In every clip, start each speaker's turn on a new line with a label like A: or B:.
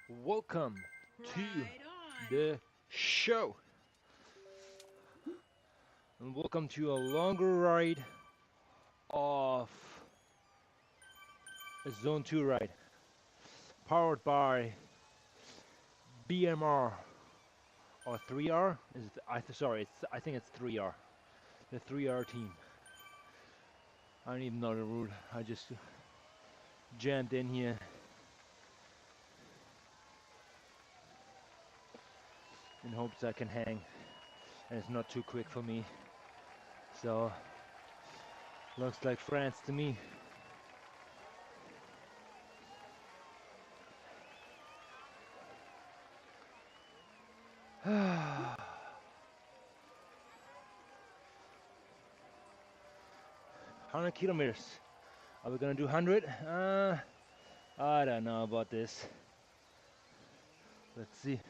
A: Welcome to
B: Right on.
A: the show, and welcome to a longer ride of a Zone 2 ride, powered by BMR or 3R. Is it, sorry, I think it's 3R, the 3R team. I don't even know the route. I just jammed in here in hopes I can hang, and it's not too quick for me. So looks like France to me. Hundred kilometers. Are we gonna do 100? I don't know about this. Let's see.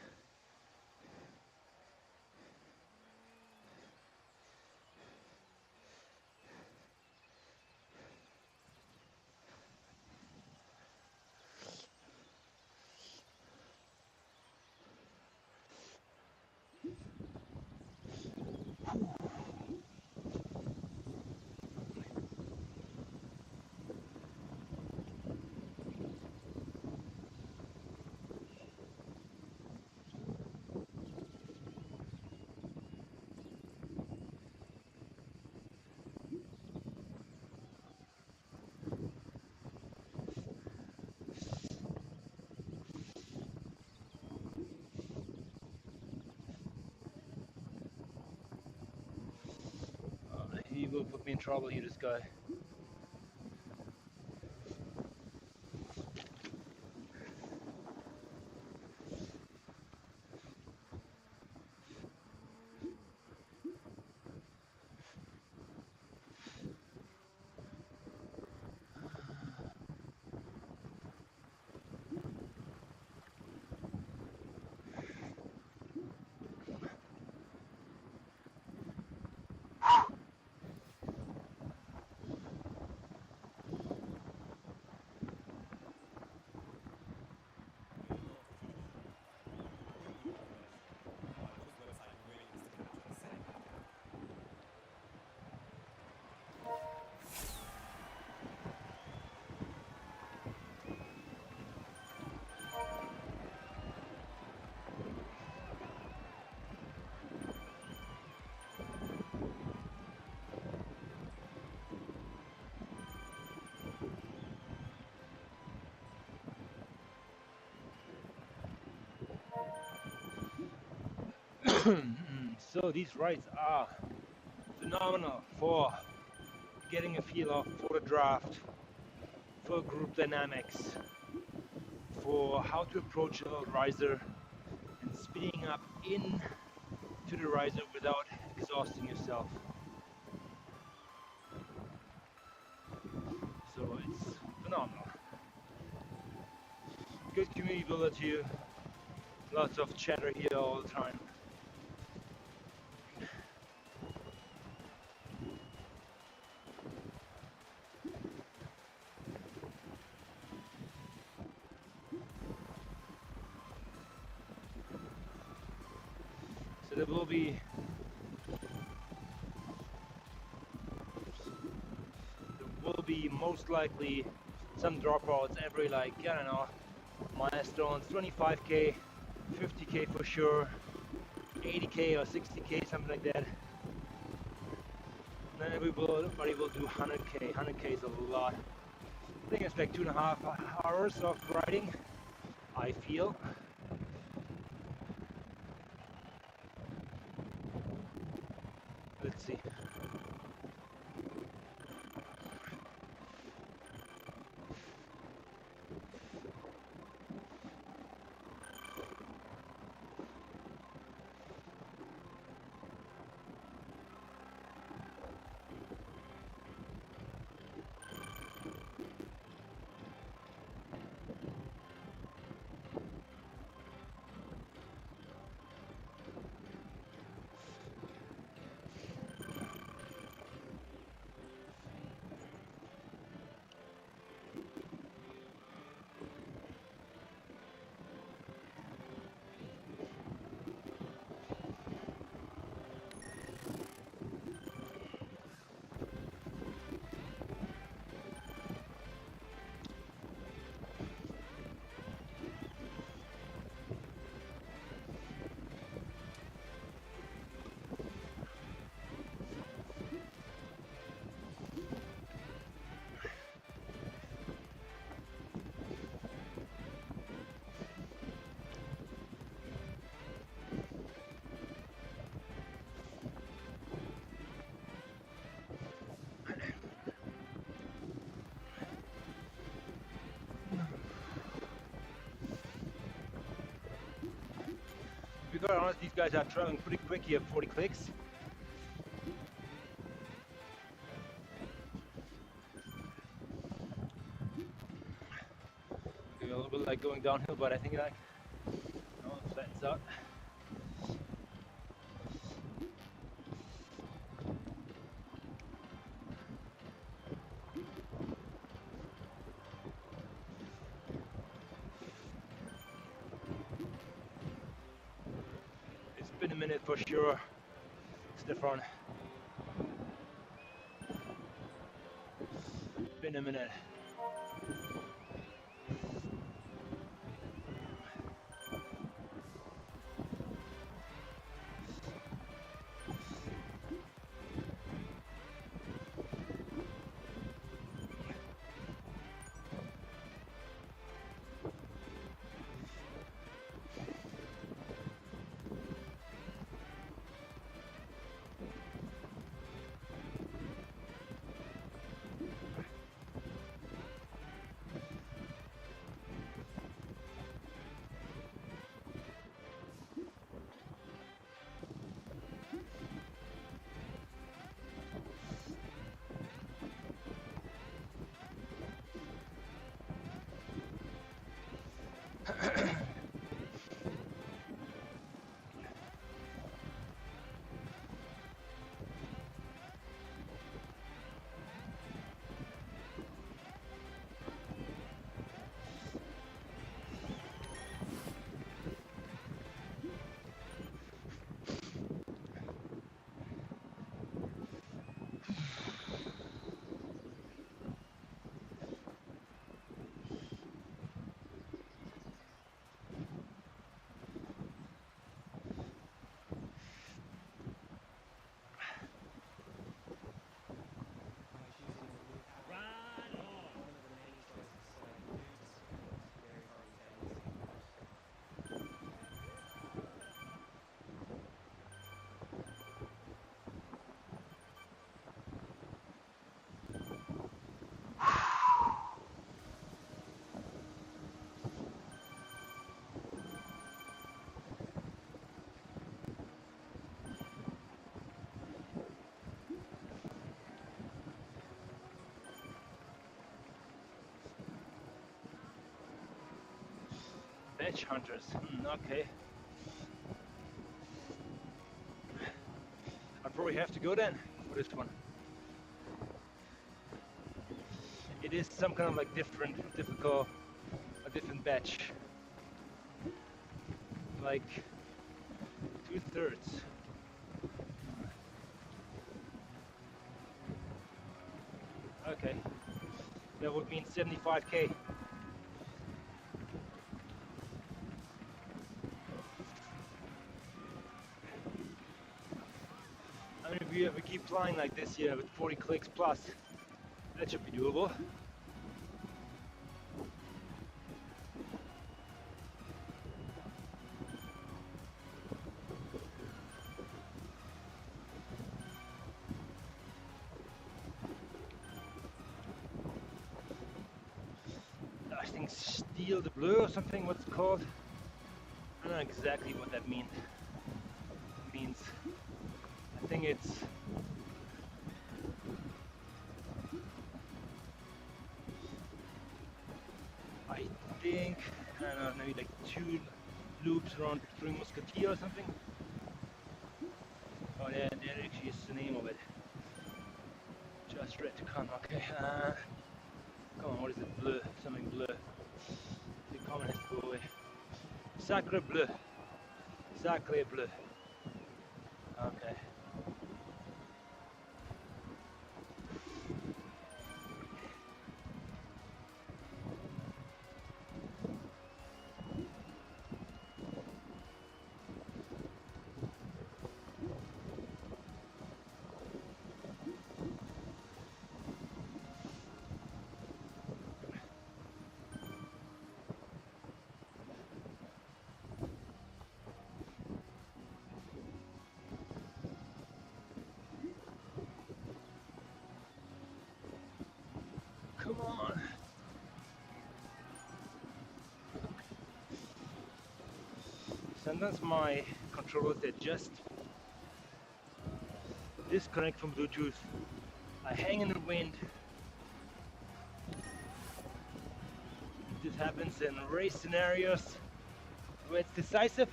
A: He will put me in trouble here, this guy. So these rides are phenomenal for getting a feel of for the draft, for group dynamics, for how to approach a riser and speeding up in to the riser without exhausting yourself. So it's phenomenal. Good community builder too. Lots of chatter here all the time. So there will be most likely some dropouts every, like, I don't know, milestones, 25k, 50k for sure, 80k or 60k, something like that. And then everybody will do 100k. 100k is a lot. I think it's like 2.5 hours of riding, I feel. Let's see. quite honest, these guys are traveling pretty quick here, 40 clicks. Maybe a little bit like going downhill, but I think like, no, it flattens out. It's been a minute for sure, Stefan. Been a minute. Badge hunters, okay. I'll probably have to go then for this one. It is some kind of like difficult, a different batch. Like 2/3. Okay, that would mean 75k. I mean, if we keep flying like this here with 40 clicks plus, that should be doable. I think Steel the Blue or something, what's it called? I don't know exactly what that means. I think it's I don't know, maybe like 2 loops around Three Musketeer or something. Oh yeah, that actually is the name of it. Just red to come, okay. Come on, what is it? Bleu, something bleu. The comment has to go away. Sacre bleu. Sacre bleu. Okay. Come on. Sometimes my controllers that just disconnect from Bluetooth. I hang in the wind. This happens in race scenarios where it's decisive.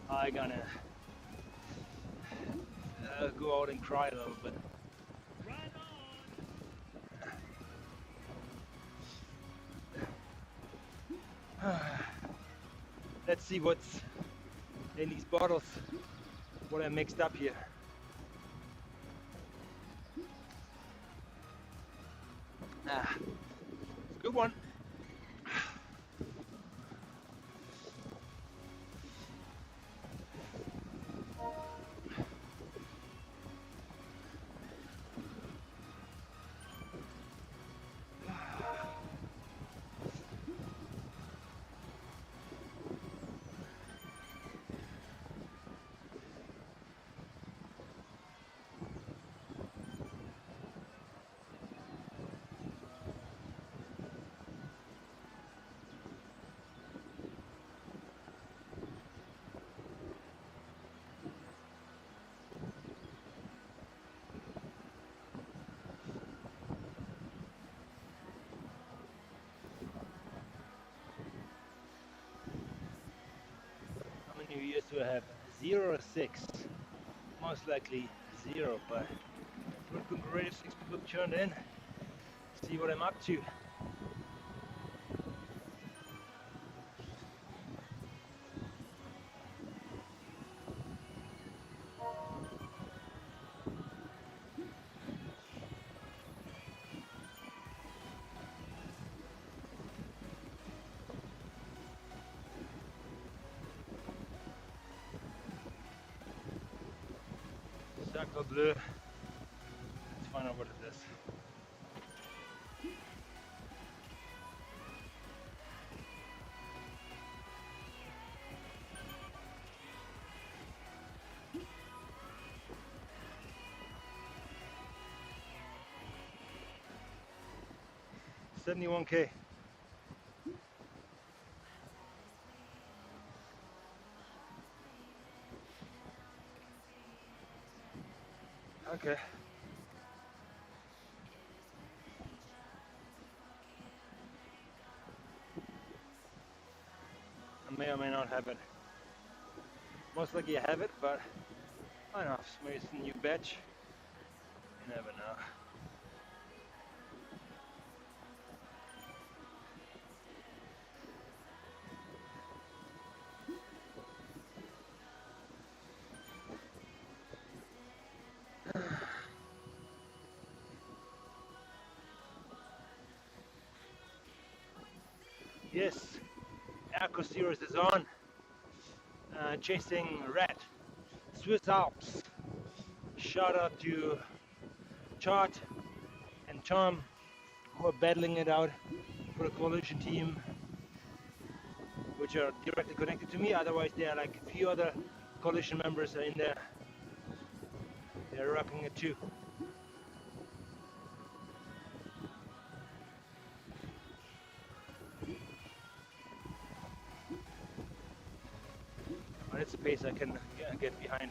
A: I'm gonna go out and cry a little bit. Let's see what's in these bottles, what I mixed up here. It's a good one. You used to have 0 or 6, most likely 0, but good radio 6 people turned in, see what I'm up to. Sacre bleu. Let's find out what it is. $71K. Okay. I may or may not have it. Most likely I have it, but I don't know. Maybe it's a new batch. You never know. Yes, Arco Series is on. Chasing Red, Swiss Alps. Shout out to Chart and Tom, who are battling it out for the coalition team, which are directly connected to me. Otherwise, there are like a few other coalition members in there. They're rocking it too. But it's a pace I can get behind.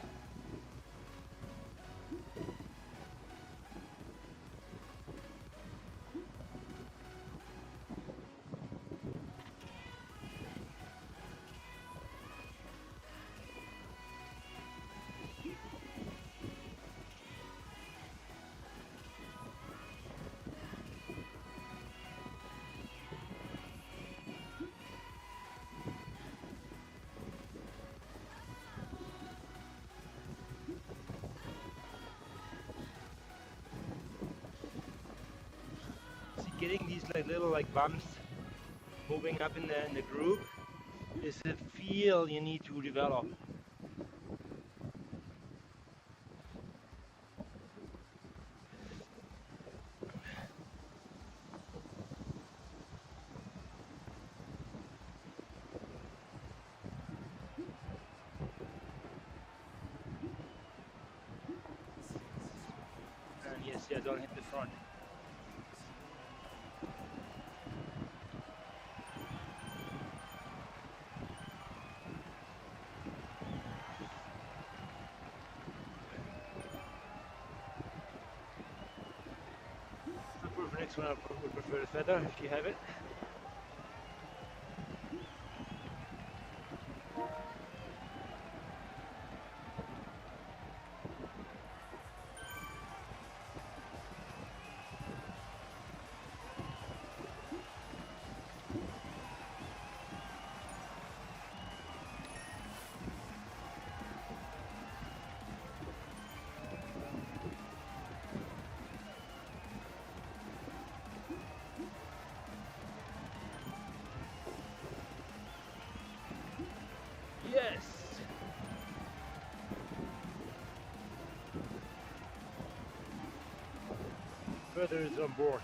A: Getting these little bumps moving up in the group is a feel you need to develop. And yes, don't hit the front. next one I would prefer the feather if you have it. Yes! Feather is on board.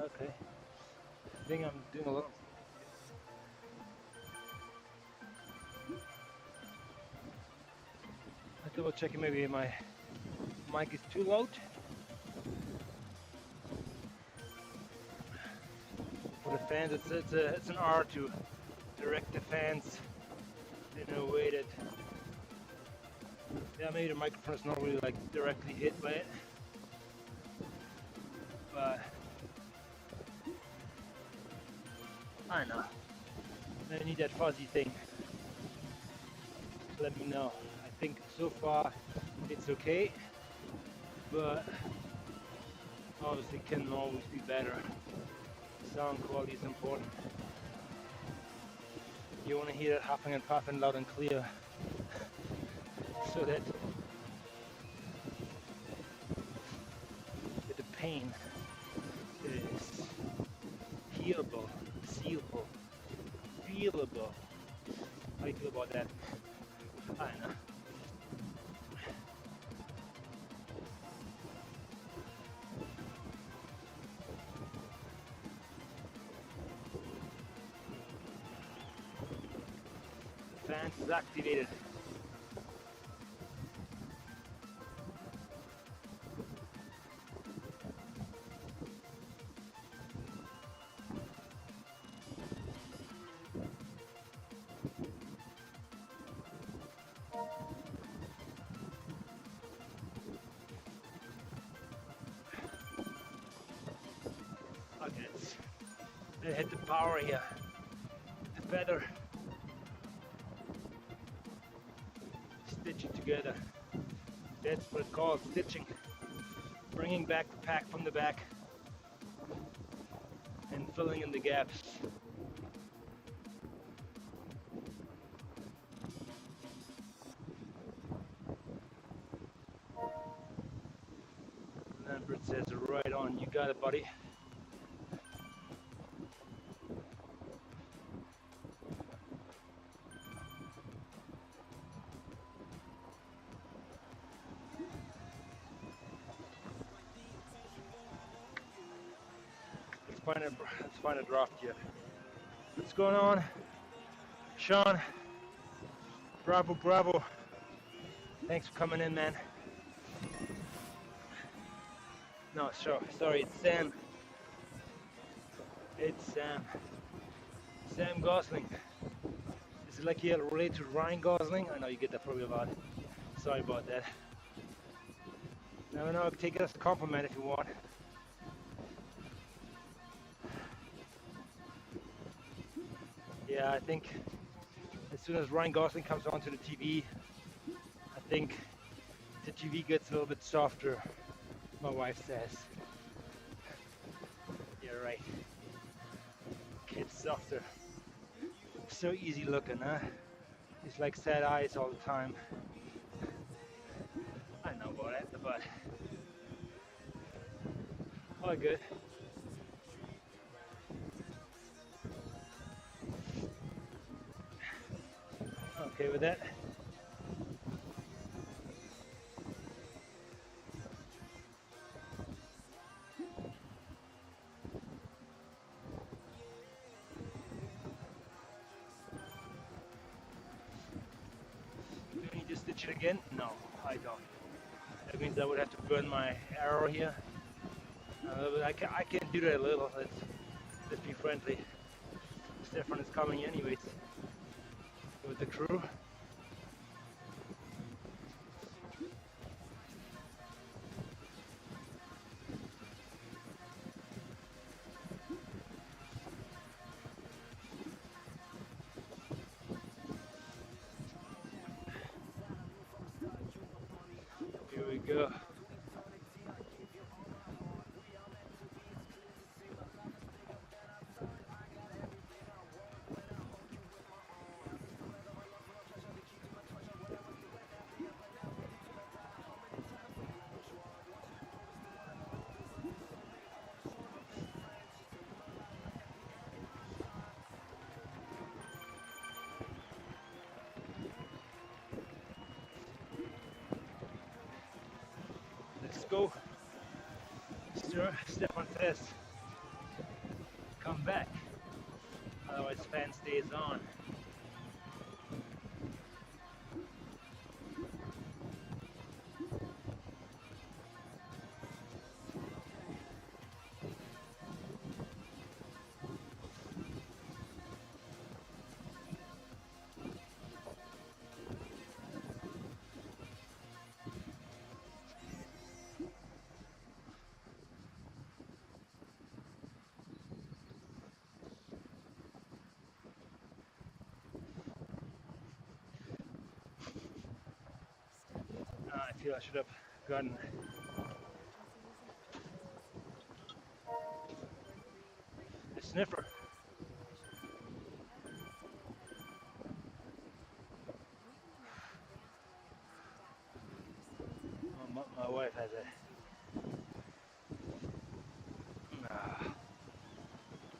A: Okay. I think I'm doing a little. I'm double checking maybe my mic is too loud. For the fans, it's an art to direct the fans in a way that, yeah, maybe the microphone is not really like directly hit by it, but I don't know. I need that fuzzy thing. Let me know. I think so far it's okay, but obviously can always be better. Sound quality is important. You want to hear it huffing and puffing loud and clear, so that the pain is healable, sealable, feelable. How do you feel about that? I don't know. Fans is activated. Okay, let's hit the power here. The feather. Stitch it together. That's what it's called, stitching. Bringing back the pack from the back and filling in the gaps. Lambert says, right on, you got it, buddy. Let's find a draft here. What's going on? Sean, bravo, bravo. Thanks for coming in, man. No, sure, sorry, it's Sam. It's Sam. Sam Gosling. Is it like you're related to Ryan Gosling? I know you get that probably a lot. Sorry about that. No, take it as a compliment if you want. Yeah, I think as soon as Ryan Gosling comes onto the TV, I think the TV gets a little bit softer, my wife says. You're right. It's softer. So easy looking, huh? It's like sad eyes all the time. I know about it, but all good. Okay with that? catch it again? No, I don't. That means I would have to burn my arrow here. But I can do that a little. Let's be friendly. Stefan is coming anyways with the crew. Here we go. Let's go. Stefan says, come back. Otherwise, fan stays on. I feel I should have gotten a sniffer. My wife has a.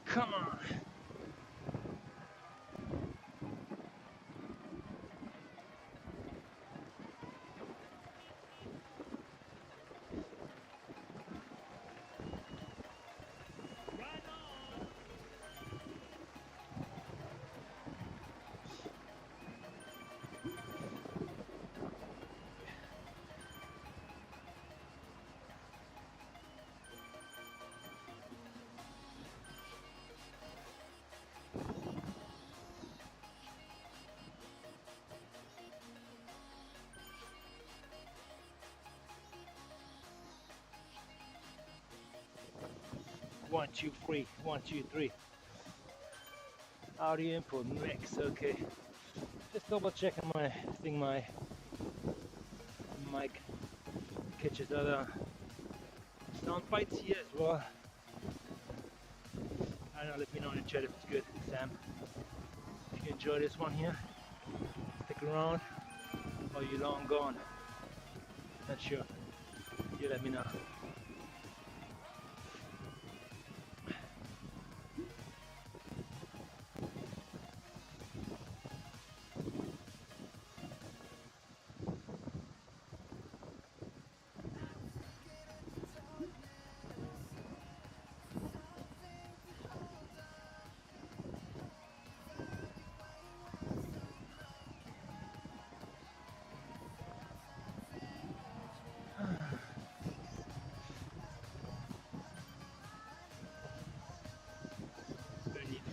A: Come on. One, two, three. 1, 2, 3. Audio input mix. Okay. Just double checking my mic catches other sound bites here as well. I don't know. Let me know in the chat if it's good, Sam. If you enjoy this one here, stick around. Or you long gone? Not sure. You let me know.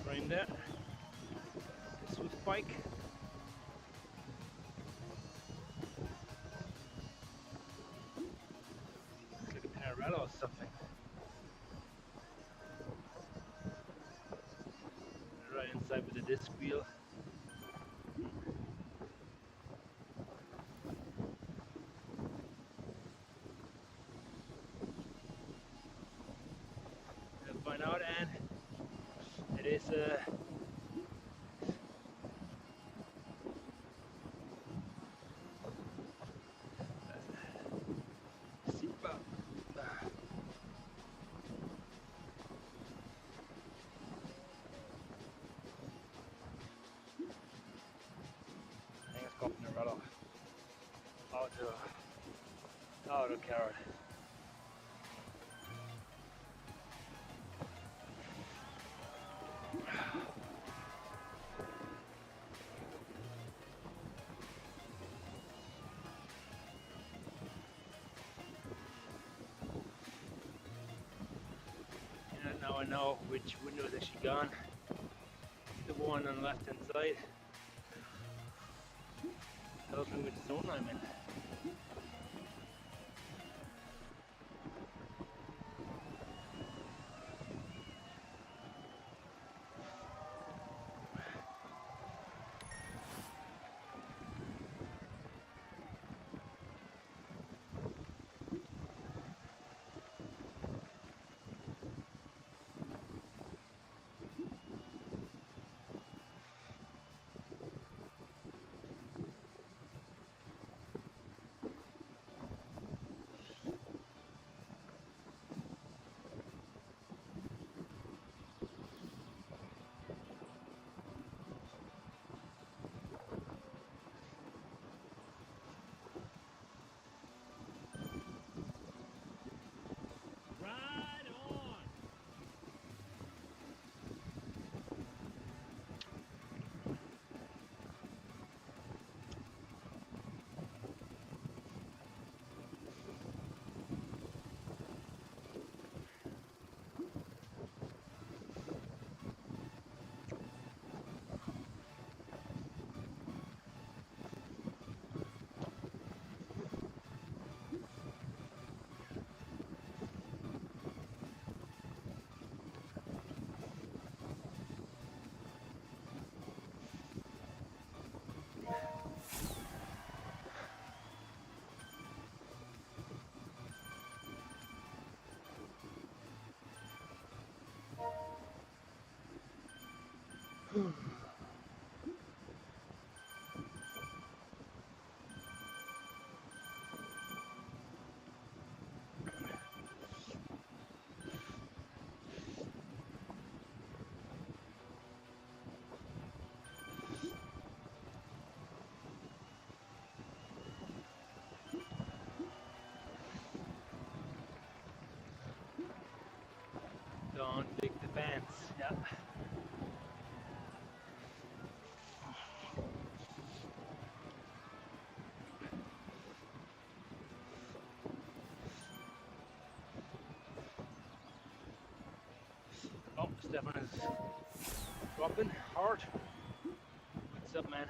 A: Frame that. This was bike. Looks like a Parallel or something. Right inside with the disc wheel. We'll find out, and it is seatbelt. I think it's called Parallel. Auto carrot. don't know which window is actually gone. The one on the left hand side tells me which zone I'm in. Don't dig the fence. Yeah. Oh, Stefan is dropping hard. What's up, man?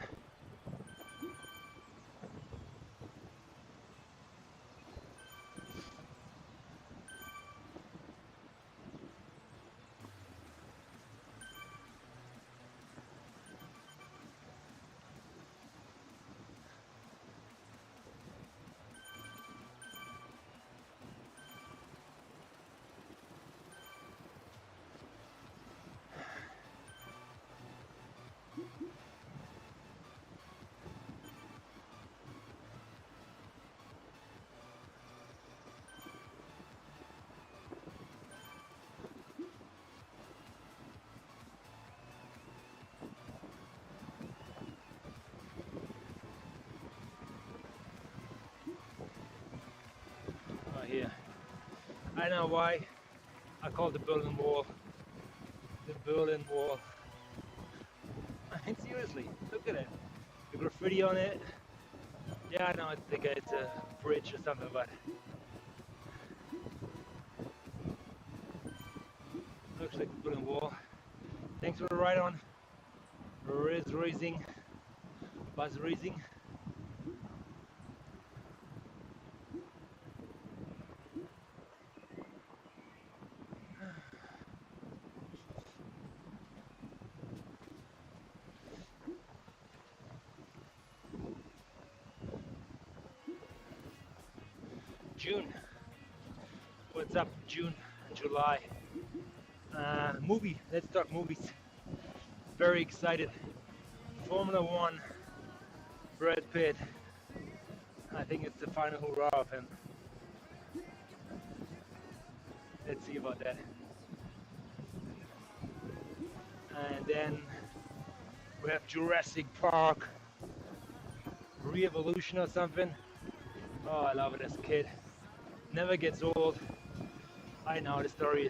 A: Oh, here. I know why I call the Berlin Wall the Berlin Wall. I mean, seriously, look at it. The graffiti on it. Yeah, I know it's a bridge or something, but looks like the Berlin Wall. Thanks for the ride on. Riz Racing, Buzz Racing. June. What's up, June, July? Movie. Let's talk movies. Very excited. Formula One. Brad Pitt. I think it's the final hurrah of him. Let's see about that. And then we have Jurassic Park. Re-Evolution or something. Oh, I love it as a kid. Never gets old. I know the story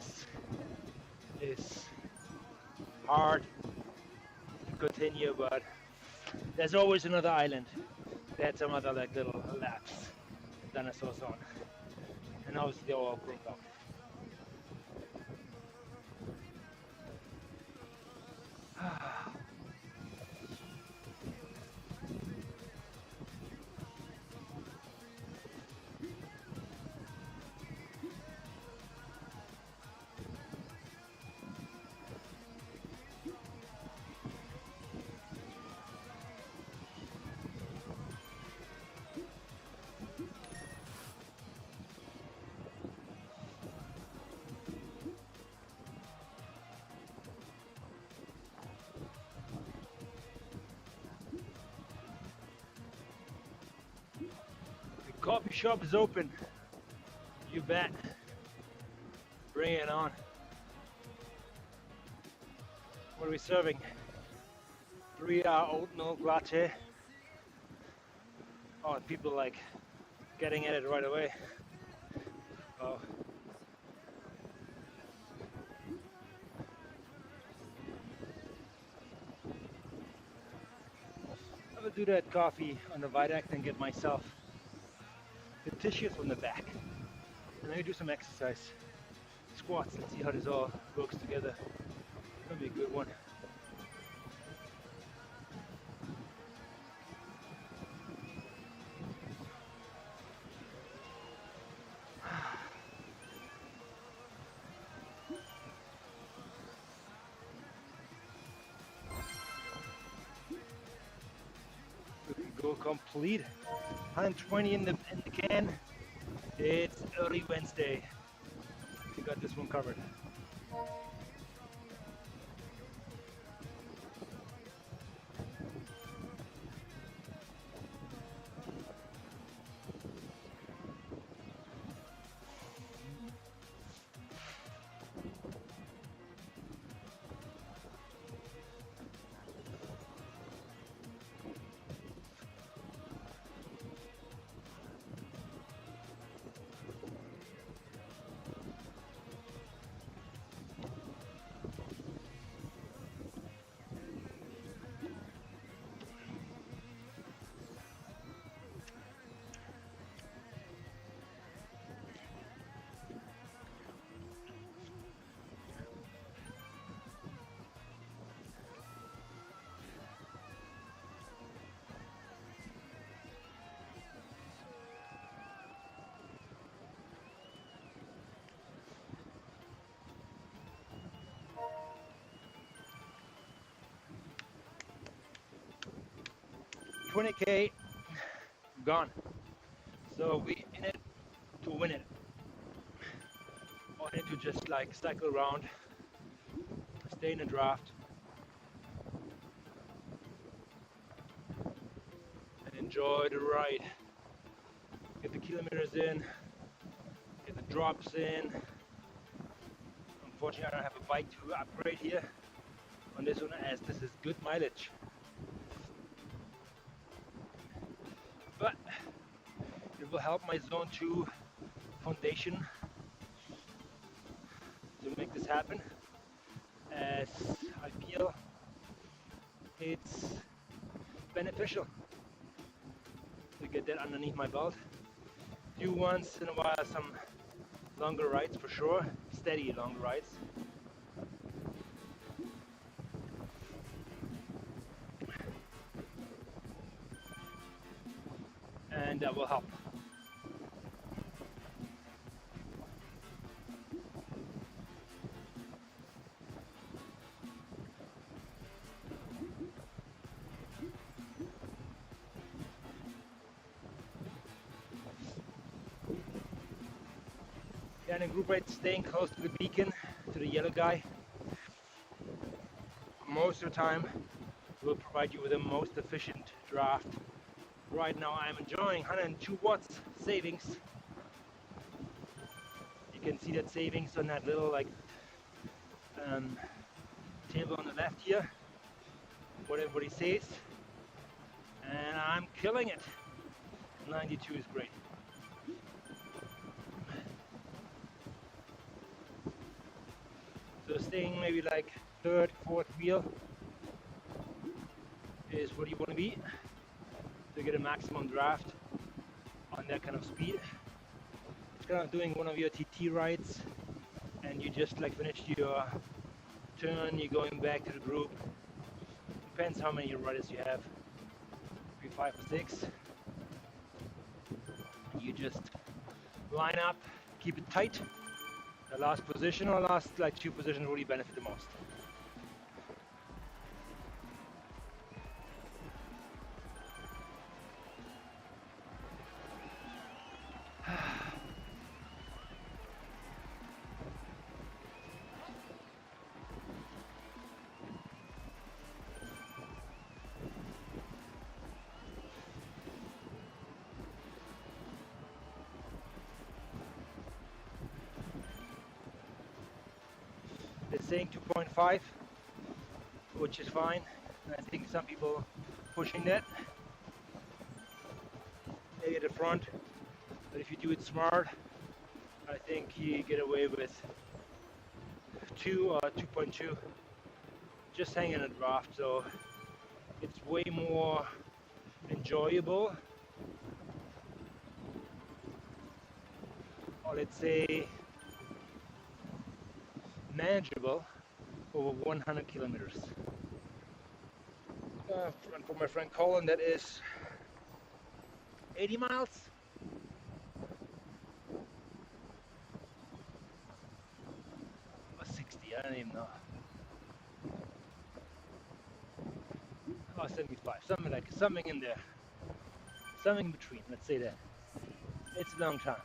A: is hard to continue, but there's always another island. They had some other like little laps, dinosaurs on, and obviously they're all grown up. Coffee shop is open. You bet. Bring it on. What are we serving? 3-hour oat milk latte. Oh, people like getting at it right away. Oh. I will do that coffee on the Vidact and get myself the tissues on the back. And then do some exercise. Squats, let's see how this all works together. That'll be a good one. Go complete. 120 in the can. It's early Wednesday. We got this one covered. $20K gone. So we in it to win it. Or in it to just like cycle around, stay in the draft, and enjoy the ride. Get the kilometers in, get the drops in. Unfortunately, I don't have a bike to upgrade here on this one, as this is good mileage. But it will help my Zone 2 foundation to make this happen, as I feel it's beneficial to get that underneath my belt. Do once in a while some longer rides for sure, steady longer rides. And that will help. Yeah, and in group ride, staying close to the beacon, to the yellow guy, most of the time will provide you with the most efficient draft. Right now I'm enjoying 102 watts savings. You can see that savings on that little like table on the left here, what everybody says, and I'm killing it. 92 is great. So staying maybe like third, fourth wheel is where you want to be to get a maximum draft on that kind of speed. It's kind of doing one of your TT rides and you just like finished your turn, you're going back to the group. Depends how many riders you have, maybe 5 or 6. You just line up, keep it tight. The last position or last like 2 positions really benefit the most. They're saying 2.5, which is fine. I think some people pushing that, maybe at the front, but if you do it smart, I think you get away with 2 or 2.2, just hanging a draft, so it's way more enjoyable, or let's say manageable over 100 kilometers. And for my friend Colin, that is 80 miles. Or 60, I don't even know. Or 75, something in there. Something in between, let's say that. It's a long time.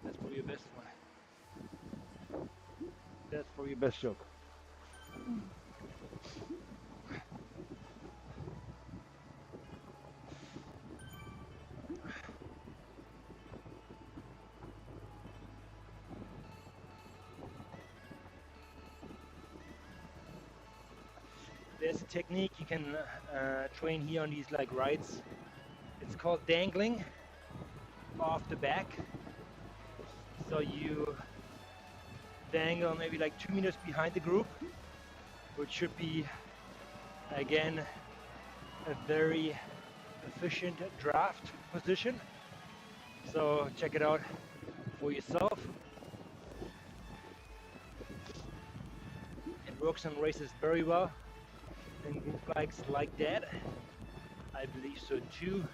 A: That's probably your best one. That's probably your best joke. There's a technique you can train here on these like rides. It's called dangling off the back. So you dangle maybe like 2 meters behind the group, which should be again a very efficient draft position. So check it out for yourself. It works on races very well and group bikes like that. I believe so too,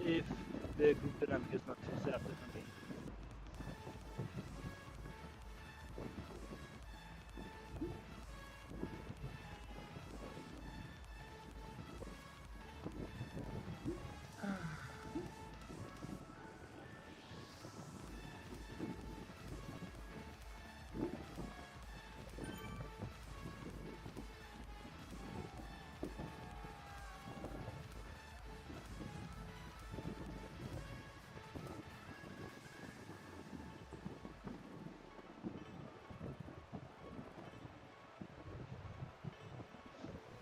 A: if the group dynamic is not set up differently.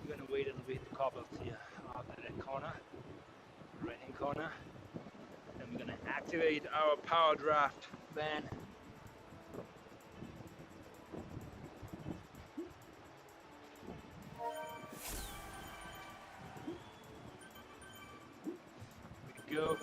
A: We're gonna wait until we hit the cobbles here after that corner, right hand corner. Then we're gonna activate our power draft van. Here we go.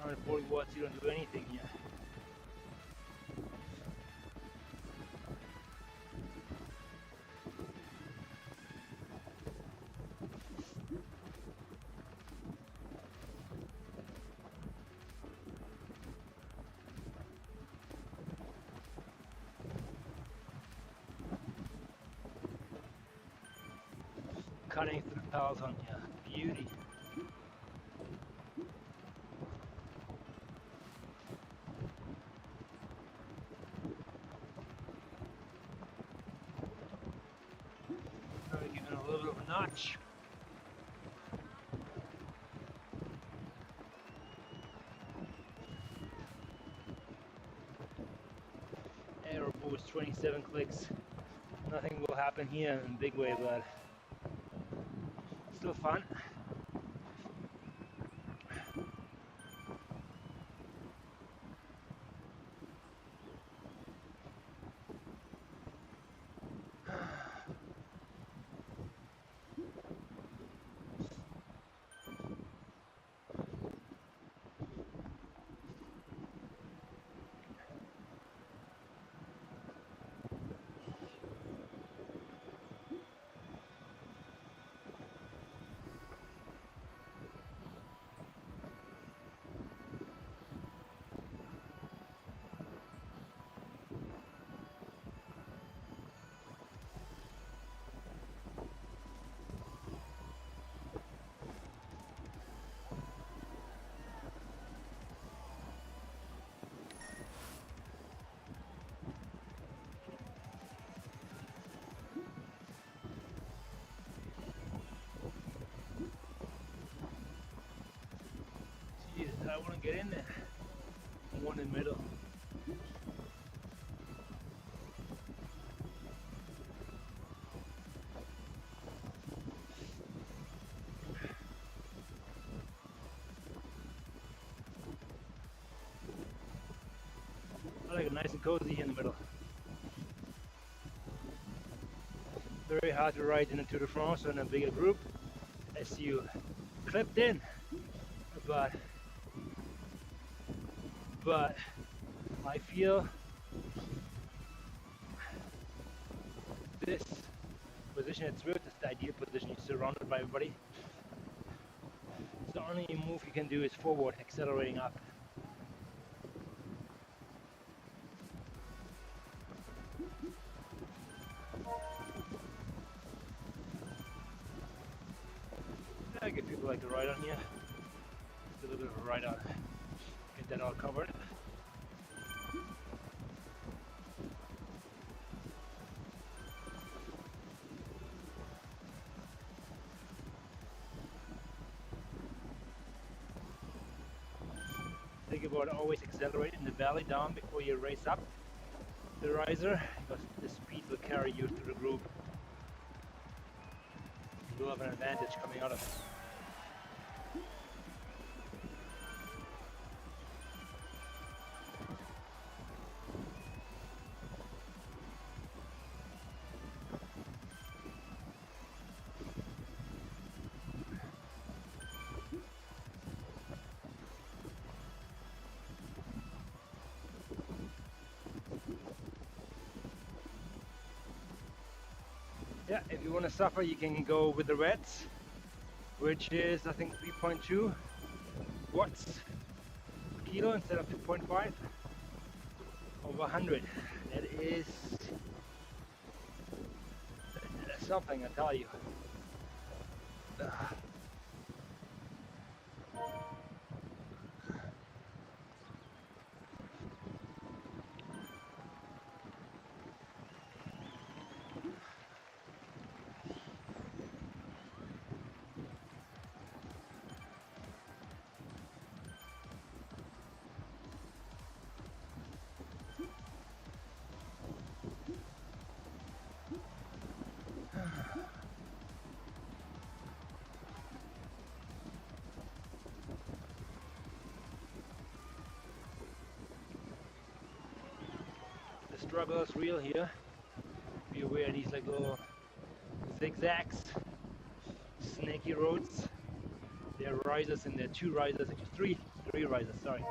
A: On 40 watts, you don't do anything here. cutting through the pals on you. Beauty. Now we're giving it a little bit of a notch. Aero boost 27 clicks. Nothing will happen here in a big way, but still fun. Jesus, I want to get in there. One in the middle. I like it nice and cozy in the middle. Very hard to ride in a Tour de France or in a bigger group as you clipped in, but I feel this position at Zwift is the ideal position. You're surrounded by everybody. So the only move you can do is forward, accelerating up. I get people like to ride on here. Just a little bit of a ride on. Get that all covered. Think about always accelerating the valley down before you race up the riser, because the speed will carry you through the group. You'll have an advantage coming out of it. Yeah, if you want to suffer, you can go with the reds, which is I think 3.2 watts per kilo instead of 2.5 over 100. That is something, I tell you. The struggle is real here. Be aware of these like little zigzags, snaky roads. There are risers and there are two risers, actually three risers, sorry.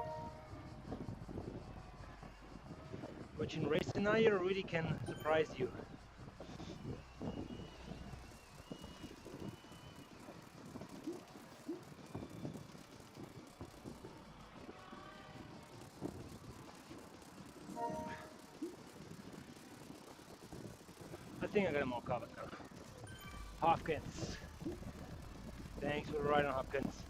A: Which in race scenario really can surprise you. I think I got them all covered now. Hopkins. Thanks for the ride on Hopkins.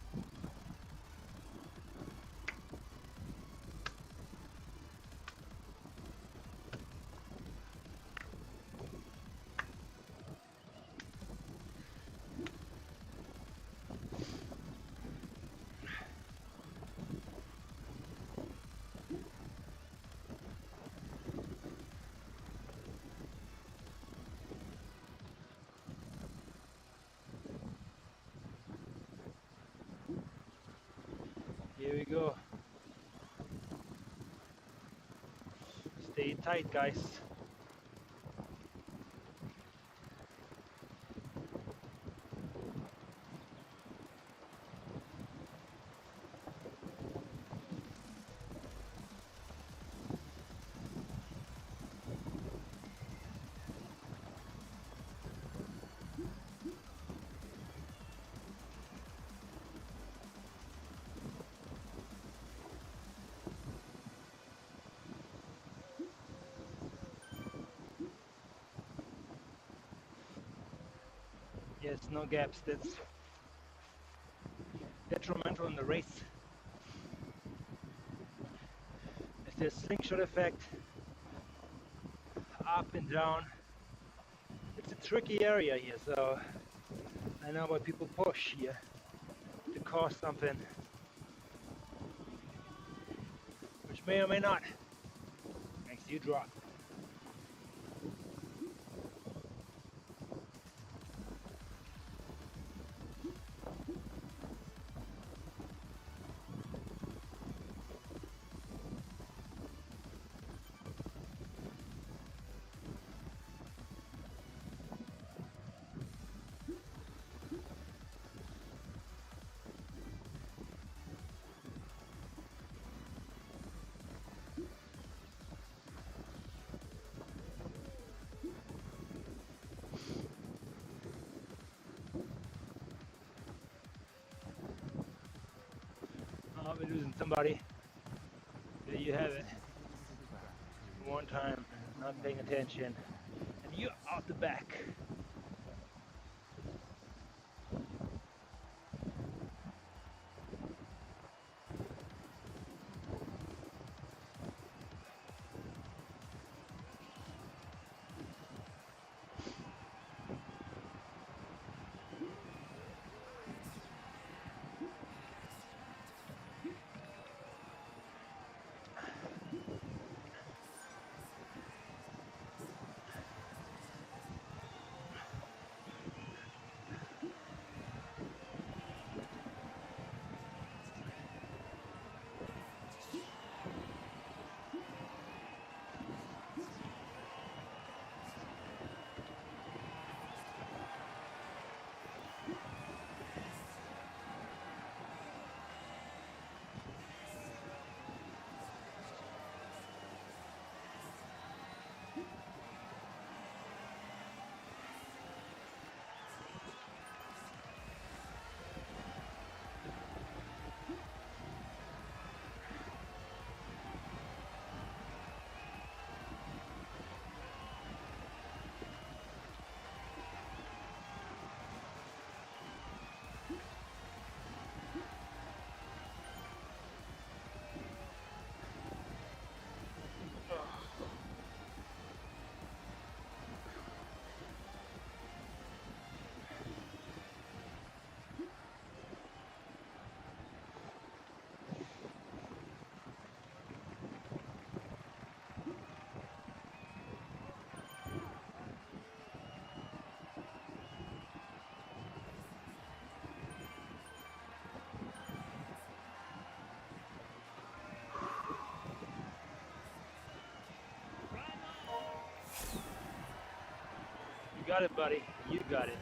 A: Here we go. Stay tight, guys. Yes, no gaps. That's detrimental in the race. If there's slingshot effect, up and down. It's a tricky area here, so I know why people push here to cause something, which may or may not makes you drop. I'll be losing somebody. There you have it. One time, not paying attention, and you're out the back. You got it, buddy. You got it.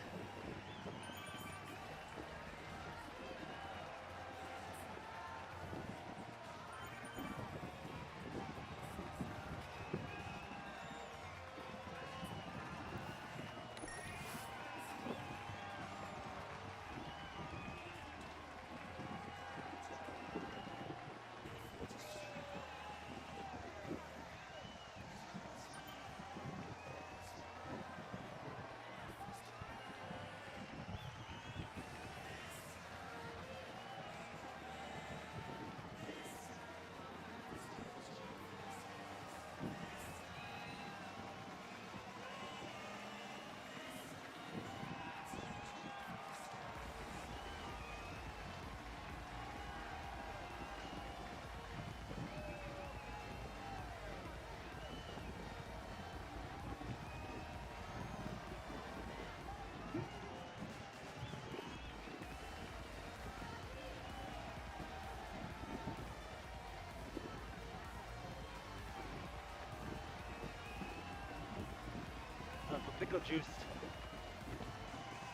A: pickle juice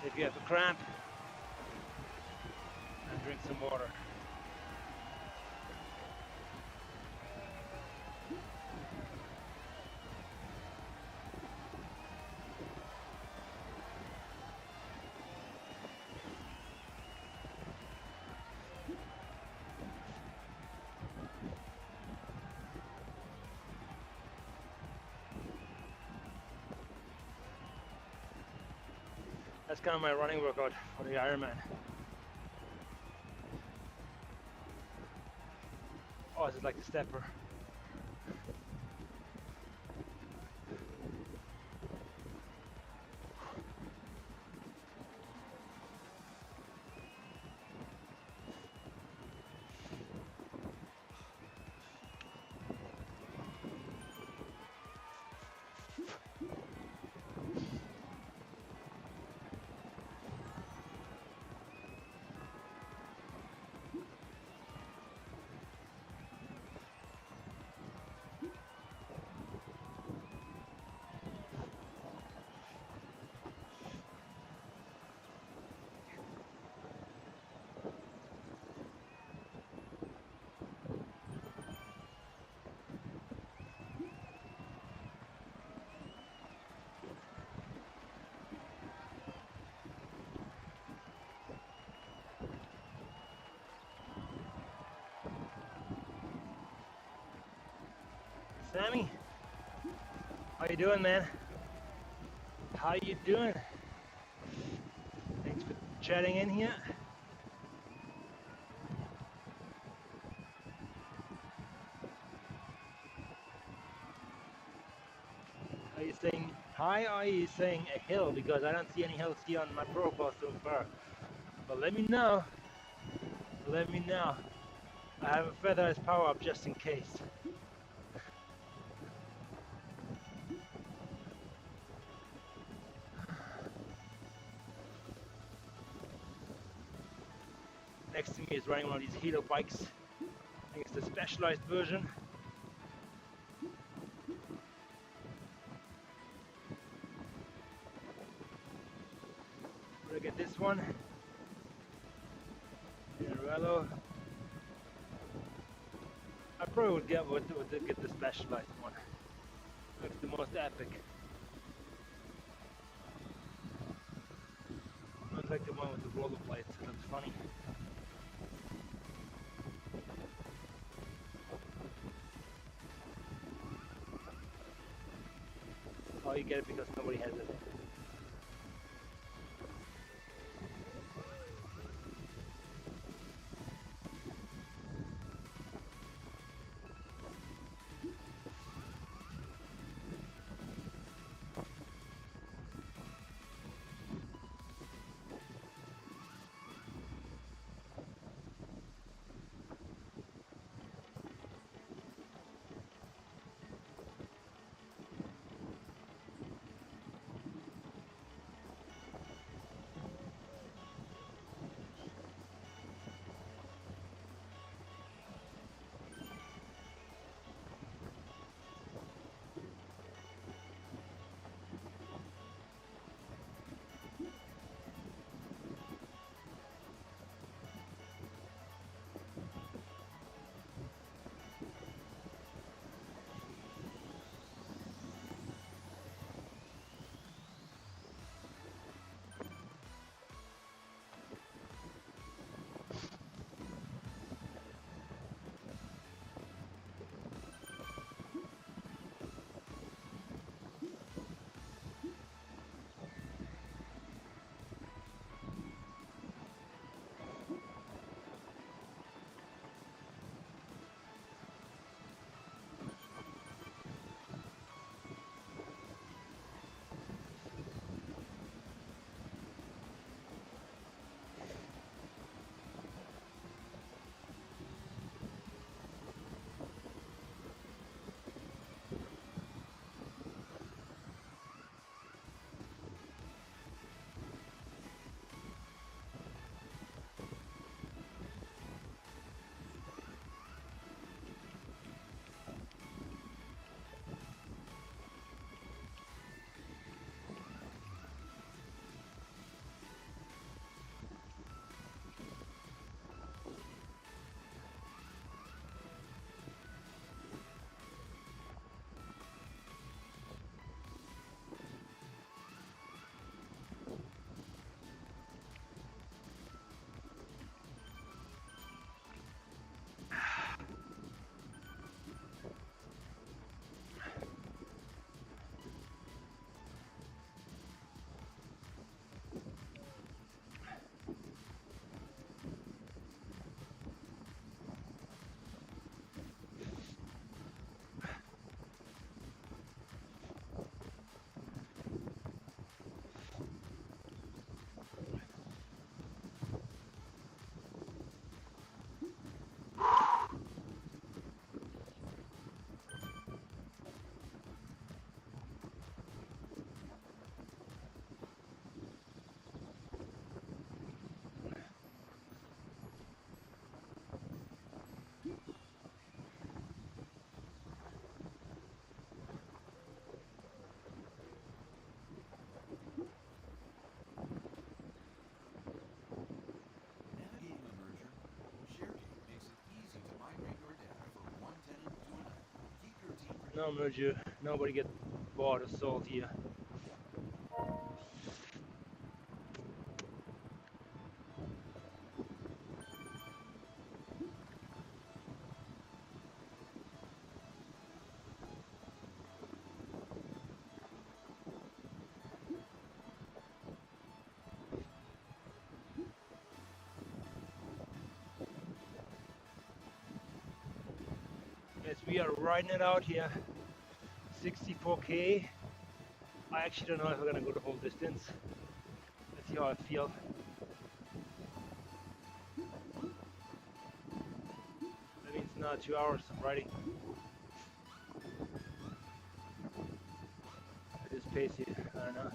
A: if you have a cramp, and drink some water. That's kind of my running workout for the Ironman. Oh, this is like the stepper. Sammy, how you doing, man? How you doing? Thanks for chatting in here. Are you saying hi, or are you saying a hill? Because I don't see any hills here on my profile so far. But let me know. Let me know. I have a feather as power up just in case. Next to me is riding one of these Hilo bikes. I think it's the specialized version. Look at this one. Pinarello. I probably would get the specialized one. Looks the most epic. Looks like the one with the roller blades. It looks funny. Oh, you get it because nobody has it. No merger, nobody gets bored or sold here. Yes, we are riding it out here. 64k. I actually don't know if we're gonna go the whole distance. Let's see how I feel. That means now 2 hours of riding. At this pace here, I don't know.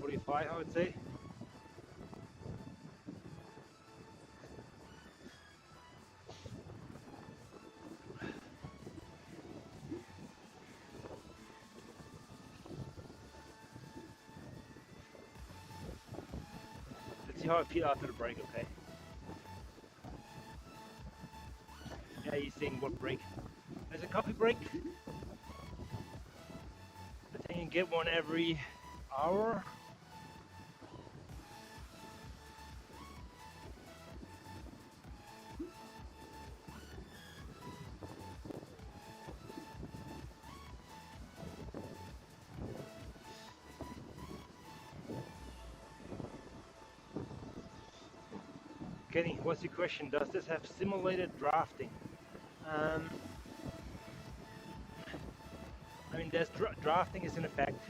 A: 245, I would say. Let's see how I feel after the break, okay? Yeah, you're saying what break? There's a coffee break. I think you get one every hour. Kenny, what's your question? Does this have simulated drafting? Um, I mean, there's drafting is in effect.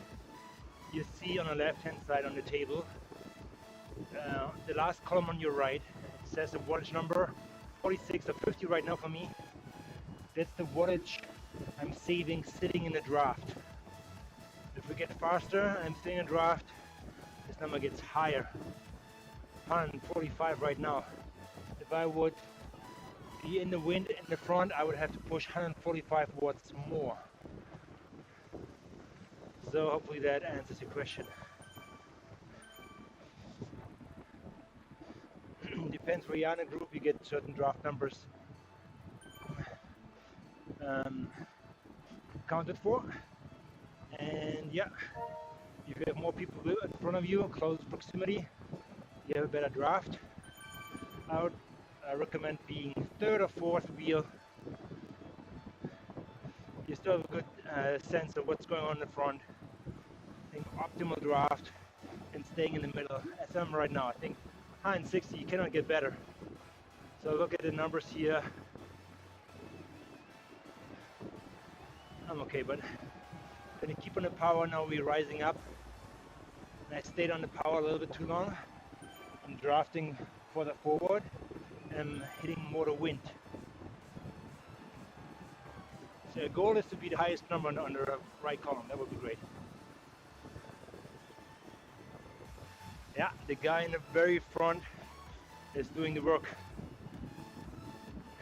A: You see on the left-hand side on the table, the last column on your right says the wattage number, 46 or 50 right now for me. That's the wattage I'm saving sitting in the draft. If we get faster, I'm sitting in a draft, this number gets higher. 145 right now. If I would be in the wind in the front, I would have to push 145 watts more. So hopefully that answers your question. Depends where you are in a group, you get certain draft numbers counted for. And yeah, if you have more people in front of you, close proximity, you have a better draft. I would recommend being third or fourth wheel. You still have a good sense of what's going on in the front. I think optimal draft and staying in the middle, as I'm right now. I think 160, you cannot get better. So look at the numbers here. I'm okay, but gonna keep on the power. Now we're rising up. And I stayed on the power a little bit too long. I'm drafting further forward and hitting more the wind. So the goal is to be the highest number on the right column. That would be great. Yeah, the guy in the very front is doing the work.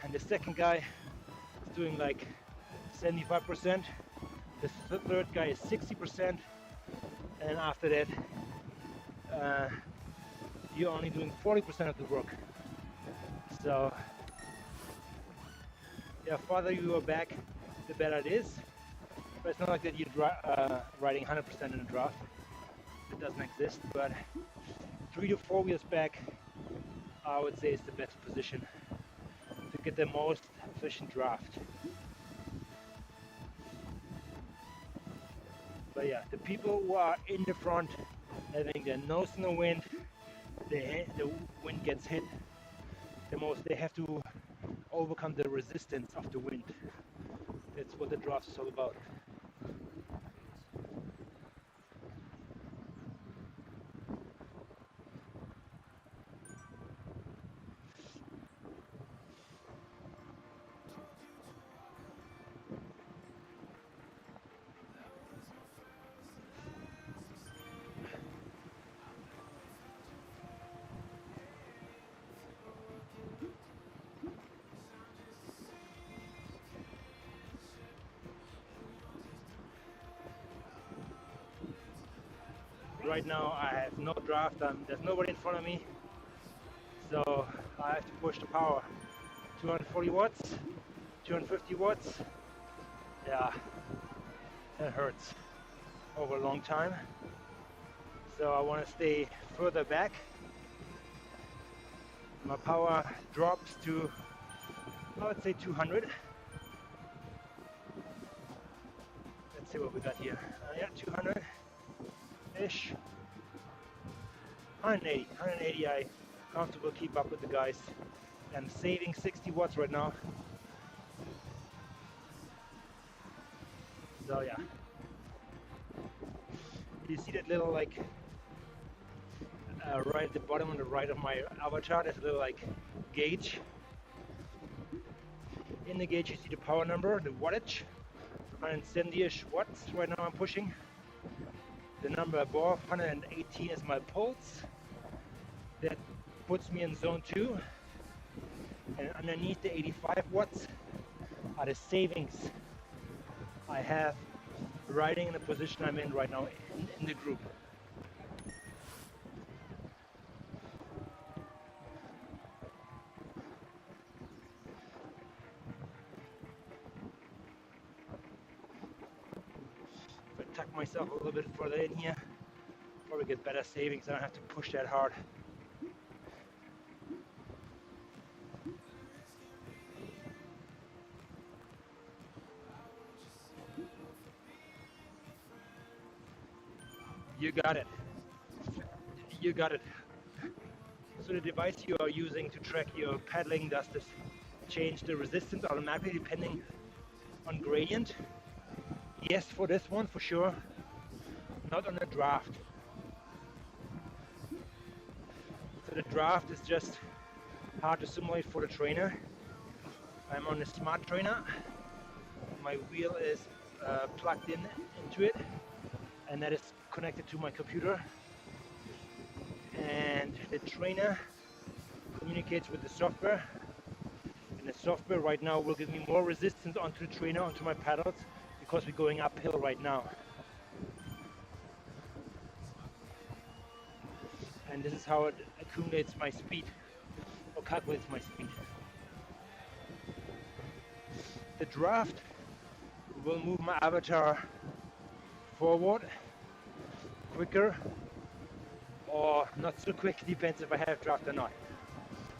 A: And the second guy is doing like 75%. The third guy is 60%. And after that, you're only doing 40% of the work. So, the farther you are back, the better it is. But it's not like that you're riding 100% in a draft. It doesn't exist, but 3 to 4 wheels back, I would say is the best position to get the most efficient draft. But yeah, the people who are in the front, having their nose in the wind, the wind gets hit the most. They have to overcome the resistance of the wind. That's what the draft is all about. Right now I have no draft, there's nobody in front of me, so I have to push the power. 240 watts, 250 watts. Yeah, that hurts over a long time. So I want to stay further back. My power drops to, I would say 200. Let's see what we got here. Yeah, 200-ish. 180, I comfortable keep up with the guys. I'm saving 60 watts right now. So yeah. You see that little like right at the bottom on the right of my avatar, there's a little like gauge. In the gauge you see the power number, the wattage, 170-ish watts right now I'm pushing. The number above 118 is my pulse. That puts me in zone 2. And underneath the 85 watts are the savings I have riding in the position I'm in right now in the group. If I tuck myself a little bit further in here, probably get better savings. I don't have to push that hard. You got it. You got it. So the device you are using to track your pedaling, does this change the resistance automatically depending on gradient? Yes, for this one for sure. Not on the draft. So the draft is just hard to simulate for the trainer. I'm on a smart trainer. My wheel is plugged into it, and that is connected to my computer. And the trainer communicates with the software, and the software right now will give me more resistance onto the trainer, onto my pedals, because we're going uphill right now. And this is how it accumulates my speed, or calculates my speed. The draft will move my avatar forward, quicker, or not so quick, depends if I have draft or not,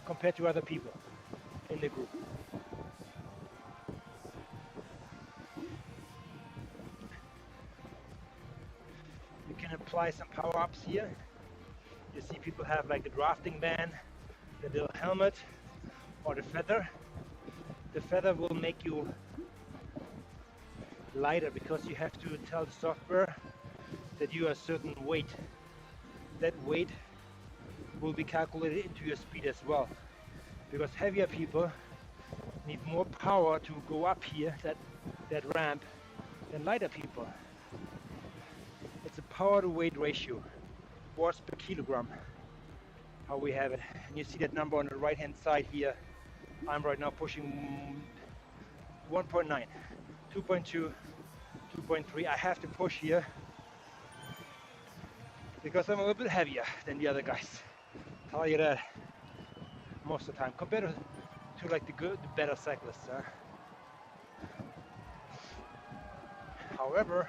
A: compared to other people in the group. You can apply some power-ups here. You see people have like the drafting band, the little helmet, or the feather. The feather will make you lighter because you have to tell the software that you are a certain weight. That weight will be calculated into your speed as well, because heavier people need more power to go up here, that ramp, than lighter people. It's a power to weight ratio, watts per kilogram, how we have it. And you see that number on the right hand side here. I'm right now pushing 1.9, 2.2, 2.3. I have to push here because I'm a little bit heavier than the other guys. Tell you that most of the time, compared to like the better cyclists. However,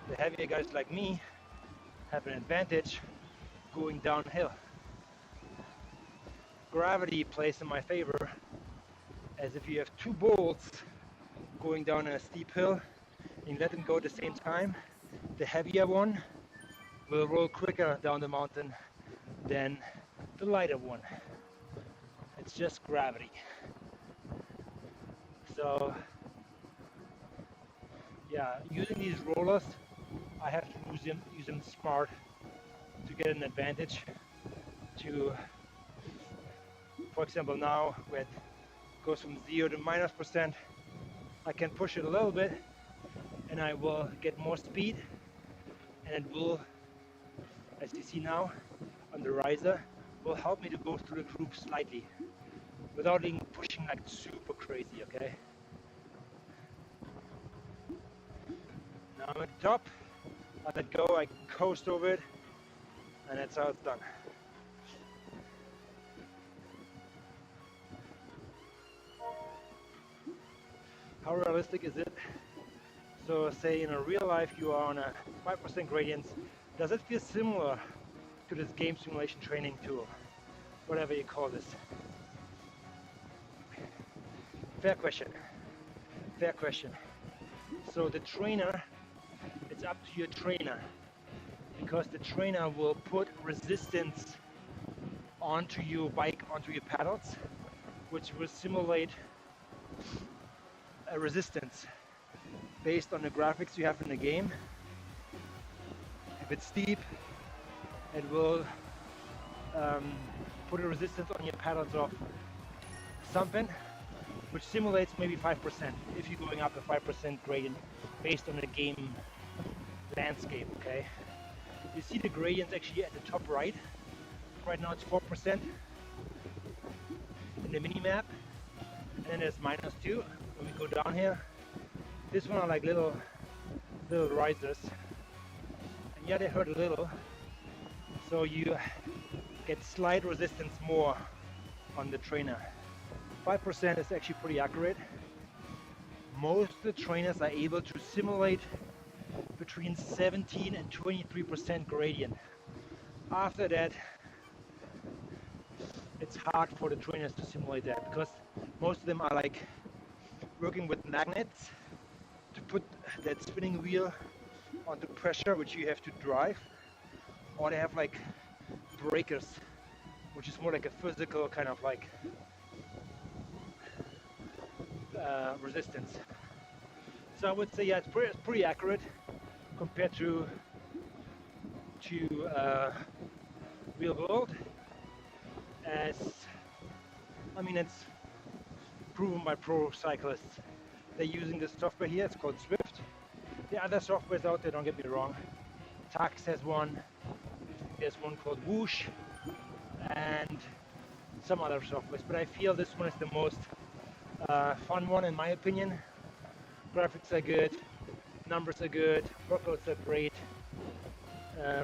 A: the heavier guys like me have an advantage going downhill. Gravity plays in my favor, as if you have two bolts going down a steep hill and let them go at the same time, the heavier one will roll quicker down the mountain than the lighter one. It's just gravity. So yeah, using these rollers, I have to use them smart to get an advantage. To, for example, now when it goes from 0 to -%, I can push it a little bit and I will get more speed, and it will, as you see now on the riser, will help me to go through the group slightly without even pushing like super crazy, okay? Now I'm at the top, I let go, I coast over it, and that's how it's done. How realistic is it? So say in a real life you are on a 5% gradients. Does it feel similar to this game simulation training tool? Whatever you call this. Fair question. Fair question. So the trainer, it's up to your trainer, because the trainer will put resistance onto your bike, onto your pedals, which will simulate a resistance based on the graphics you have in the game. If it's steep, it will put a resistance on your pedals of something, which simulates maybe 5% if you're going up a 5% gradient based on the game landscape, okay? You see the gradients actually at the top right. Right now it's 4% in the mini map, and then there's -2 when we go down here. This one are like little risers, and yeah, they hurt a little, so you get slight resistance more on the trainer. 5% is actually pretty accurate. Most of the trainers are able to simulate between 17 and 23% gradient. After that, it's hard for the trainers to simulate that, because most of them are like working with magnets to put that spinning wheel onto pressure, which you have to drive, or they have like breakers, which is more like a physical kind of like resistance. So I would say, yeah, it's pretty accurate compared to real world. As I mean, it's proven by pro cyclists. They're using this software here. It's called Zwift. There are other softwares out there, don't get me wrong. Tacx has one. There's one called Whoosh, and some other softwares. But I feel this one is the most fun one, in my opinion. Graphics are good, numbers are good, workouts are great,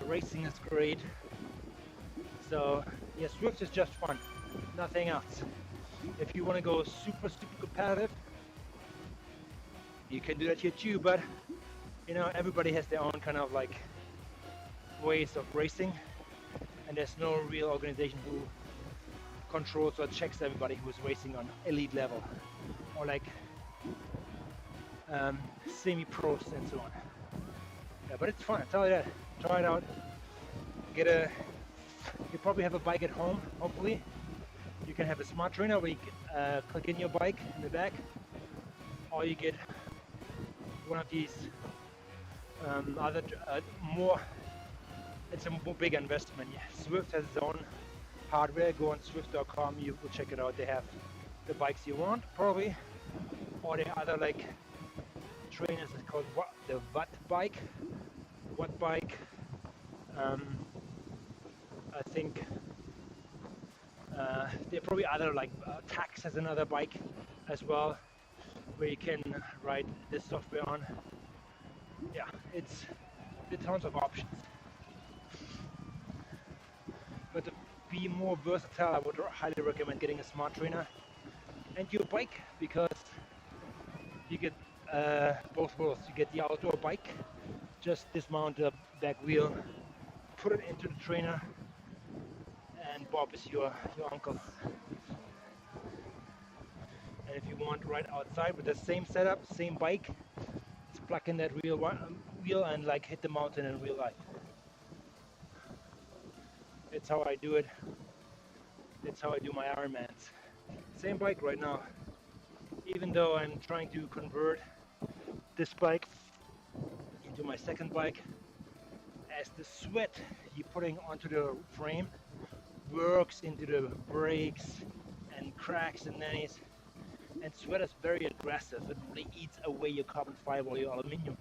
A: racing is great. So yeah, Zwift is just fun, nothing else. If you want to go super competitive, you can do that here too, but you know, everybody has their own kind of like ways of racing, and there's no real organization who controls or checks everybody who's racing on elite level, or like semi-pros and so on. Yeah, but it's fun, I tell you that. Try it out. You probably have a bike at home, hopefully. You can have a smart trainer where you can, click in your bike in the back, or you get one of these other it's a more big investment. Yeah. Zwift has its own hardware. Go on Zwift.com, you will check it out. They have the bikes you want, probably, or there are other like trainers. It's called the Watt bike. I think there are probably other like Tacx has another bike as well, where you can ride this software on. Yeah, it's tons of options. But to be more versatile, I would highly recommend getting a smart trainer and your bike, because you get both worlds. You get the outdoor bike, just dismount the back wheel, put it into the trainer, and Bob is your uncle. And if you want right outside with the same setup, same bike, just plug in that wheel and like hit the mountain in real life. It's how I do it. It's how I do my Ironmans. Same bike right now. Even though I'm trying to convert this bike into my second bike, as the sweat you're putting onto the frame works into the brakes and cracks and nannies, and sweat is very aggressive. It really eats away your carbon fiber or your aluminium.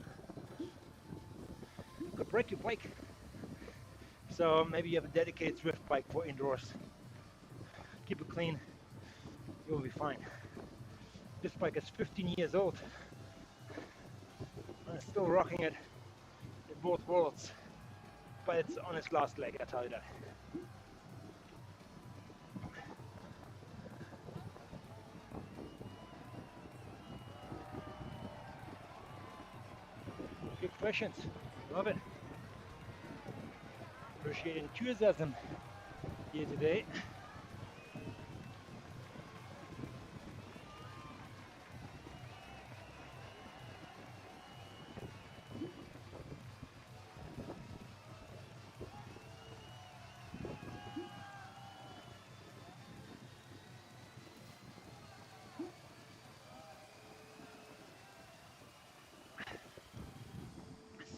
A: It could break your bike. So maybe you have a dedicated Zwift bike for indoors. Keep it clean, you'll be fine. This bike is 15 years old. I'm still rocking it in both worlds, but it's on its last leg, I tell you that. questions. Love it. Appreciate enthusiasm here today.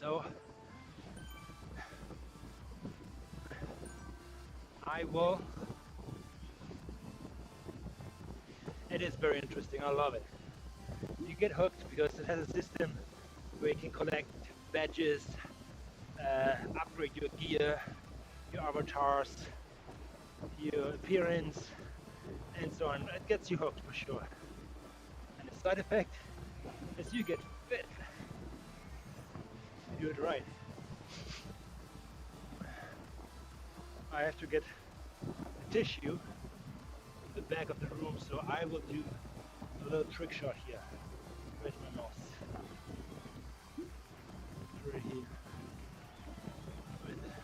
A: So I will. It is very interesting. I love it. You get hooked because it has a system where you can collect badges, upgrade your gear, your avatars, your appearance, and so on. It gets you hooked for sure. And the side effect is you get fit. You do it right. I have to get a tissue in the back of the room, so I will do a little trick shot here. Where's my mouse? Right here. Right there.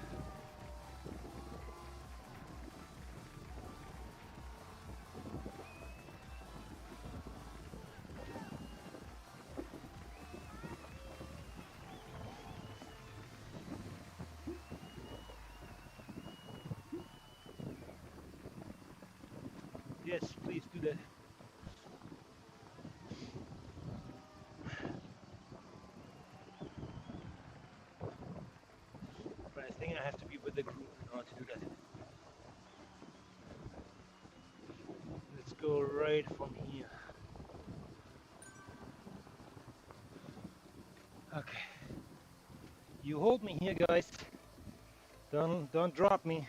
A: Yes, please do that. But I think I have to be with the group in order to do that. Let's go right from here. Okay. You hold me here, guys. Don't drop me.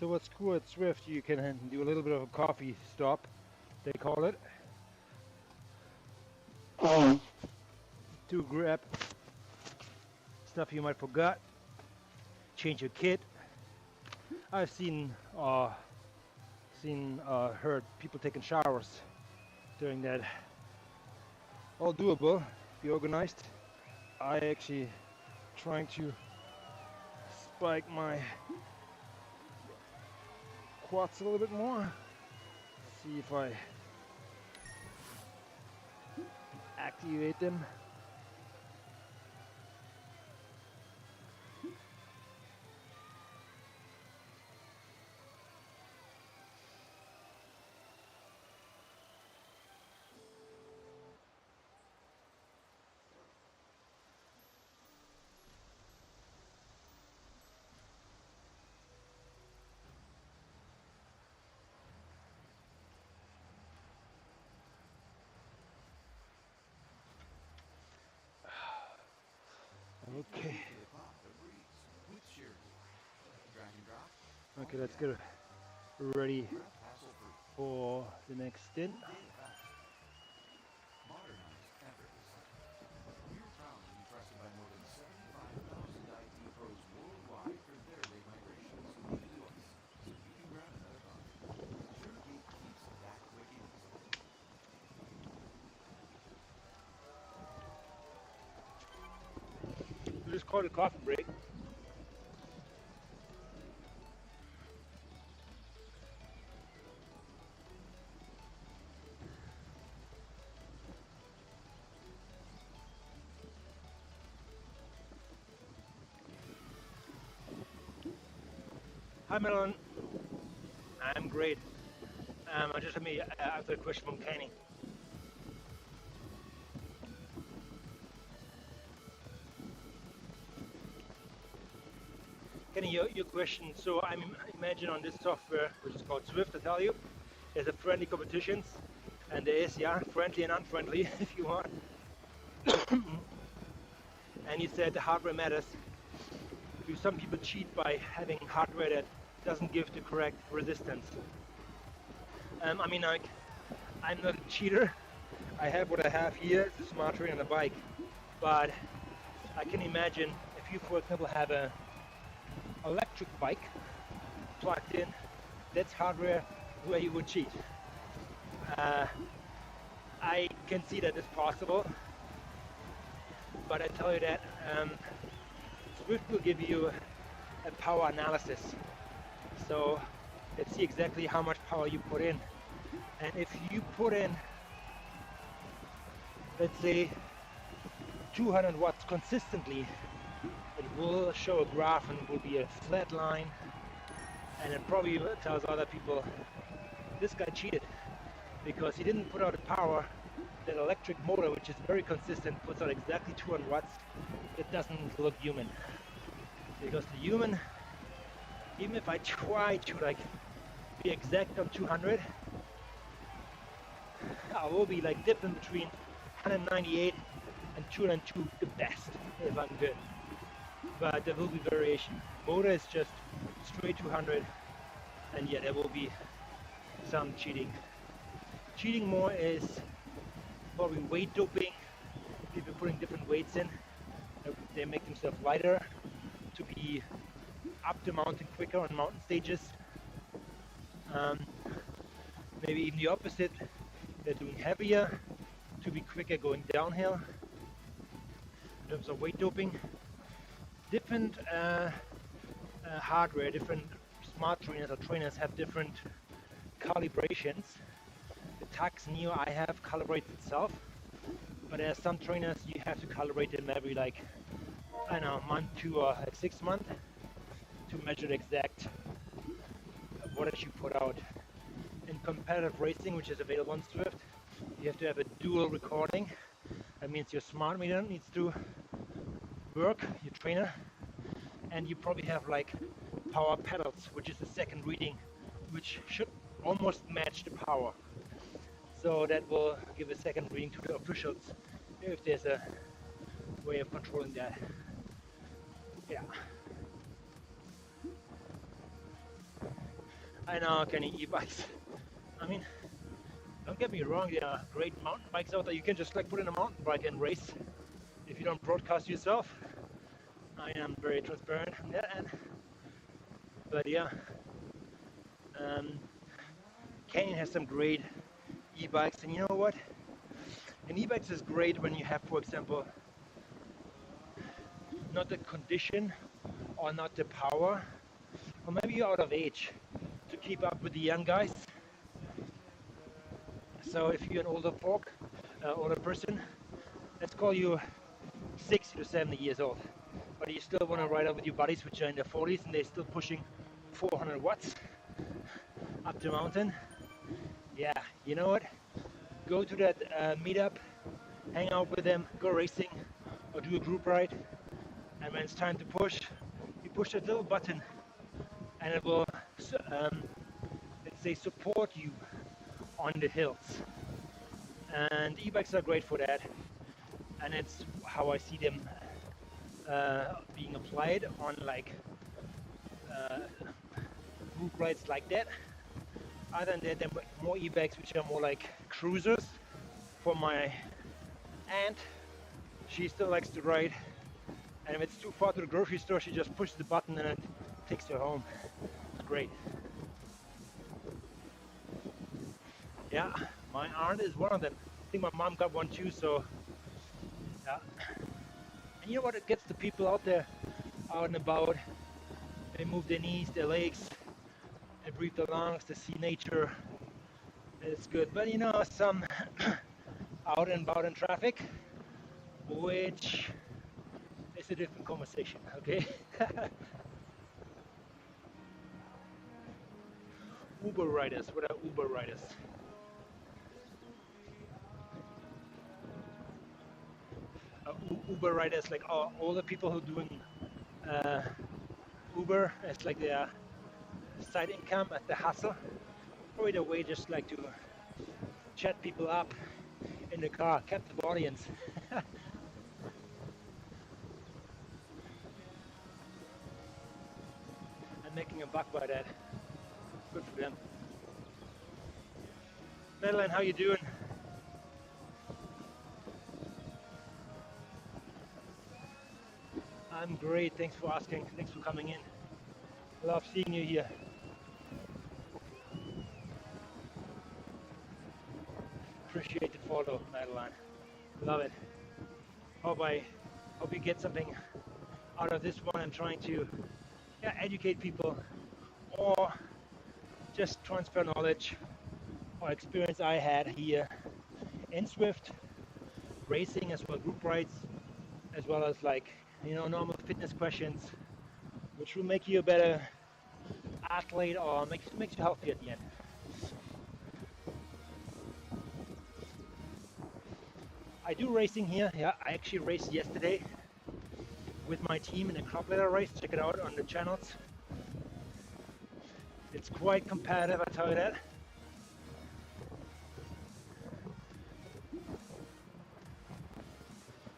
A: So what's cool at Zwift, you can do a little bit of a coffee stop, they call it, to grab stuff you might forgot, change your kit. I've heard people taking showers during that. All doable, be organized. I actually trying to spike my quads a little bit more. See if I activate them. Okay. Okay, let's get ready for the next stint. We just called a coffee break. Hi, Melon. I'm great. I just had me after a question from Kenny. Kenny, your question. So I imagine on this software, which is called Zwift, I tell you, there's a friendly competitions And there is, yeah, friendly and unfriendly if you want. And you said the hardware matters. Do some people cheat by having hardware that doesn't give the correct resistance? I mean, like, I'm not a cheater. I have what I have here, it's a smart train and a bike. But I can imagine if you, for example, have a electric bike plugged in, that's hardware where you would cheat. I can see that it's possible, but I tell you that Zwift will give you a power analysis. So let's see exactly how much power you put in. And if you put in, let's say, 200 watts consistently, it will show a graph and it will be a flat line, and it probably tells other people this guy cheated because he didn't put out the power. That electric motor, which is very consistent, puts out exactly 200 watts. It doesn't look human, because the human, even if I try to like be exact on 200, I will be like dipping between 198 and 202 the best if I'm good. But there will be variation. Motor is just straight 200, and yeah, there will be some cheating. Cheating more is probably weight doping, people putting different weights in. They make themselves lighter to be up the mountain quicker on mountain stages. Maybe even the opposite, they're doing heavier to be quicker going downhill. In terms of weight doping, different hardware, different smart trainers or trainers have different calibrations. The Tacx Neo I have calibrates itself, but there are some trainers you have to calibrate them every like, I don't know, month, 2 or like 6 months to measure the exact wattage you put out. In competitive racing, which is available on Zwift, you have to have a dual recording. That means your smart meter needs to work, your trainer, and you probably have like power pedals, which is the second reading, which should almost match the power. So that will give a second reading to the officials if there's a way of controlling that. Yeah. I know, Kenny, e-bikes. I mean, don't get me wrong, there are great mountain bikes out there. You can just like put in a mountain bike and race if you don't broadcast yourself. I am very transparent on that end. But yeah, Canyon has some great e-bikes, and you know what? An e-bike is great when you have, for example, not the condition or not the power, or maybe you're out of age to keep up with the young guys. So if you're an older person, let's call you 60 to 70 years old, but you still want to ride out with your buddies which are in their 40s and they're still pushing 400 watts up the mountain. Yeah, you know what? Go to that meetup, hang out with them, go racing, or do a group ride. And when it's time to push, you push that little button, and it will, let's say, support you on the hills. And e-bikes are great for that, and it's how I see them being applied on like group rides like that. Other than that, there are more e-bikes which are more like cruisers. For my aunt, she still likes to ride, and if it's too far to the grocery store, she just pushes the button and it takes her home. It's great. Yeah, my aunt is one of them. I think my mom got one too, so yeah. And you know what? It gets the people out there, out and about. They move their knees, their legs, they breathe their lungs, they see nature. It's good. But you know, some out and about in traffic, which is a different conversation, okay? Uber riders, what are Uber riders? Uber riders, like all the people who are doing Uber, it's like their side income at the hustle, probably the way just like to chat people up in the car, captive audience. I'm making a buck by that. Good for them. Madeline, how you doing? I'm great, thanks for asking, thanks for coming in. Love seeing you here. Appreciate the follow, Madeline. Love it. Hope you get something out of this one. I'm trying to educate people or just transfer knowledge or experience I had here in Zwift, racing as well, group rides, as well as normal fitness questions, which will make you a better athlete or makes you healthy at the end. I do racing here. Yeah, I actually raced yesterday with my team in a crop ladder race. Check it out on the channels. It's quite competitive, I tell you that.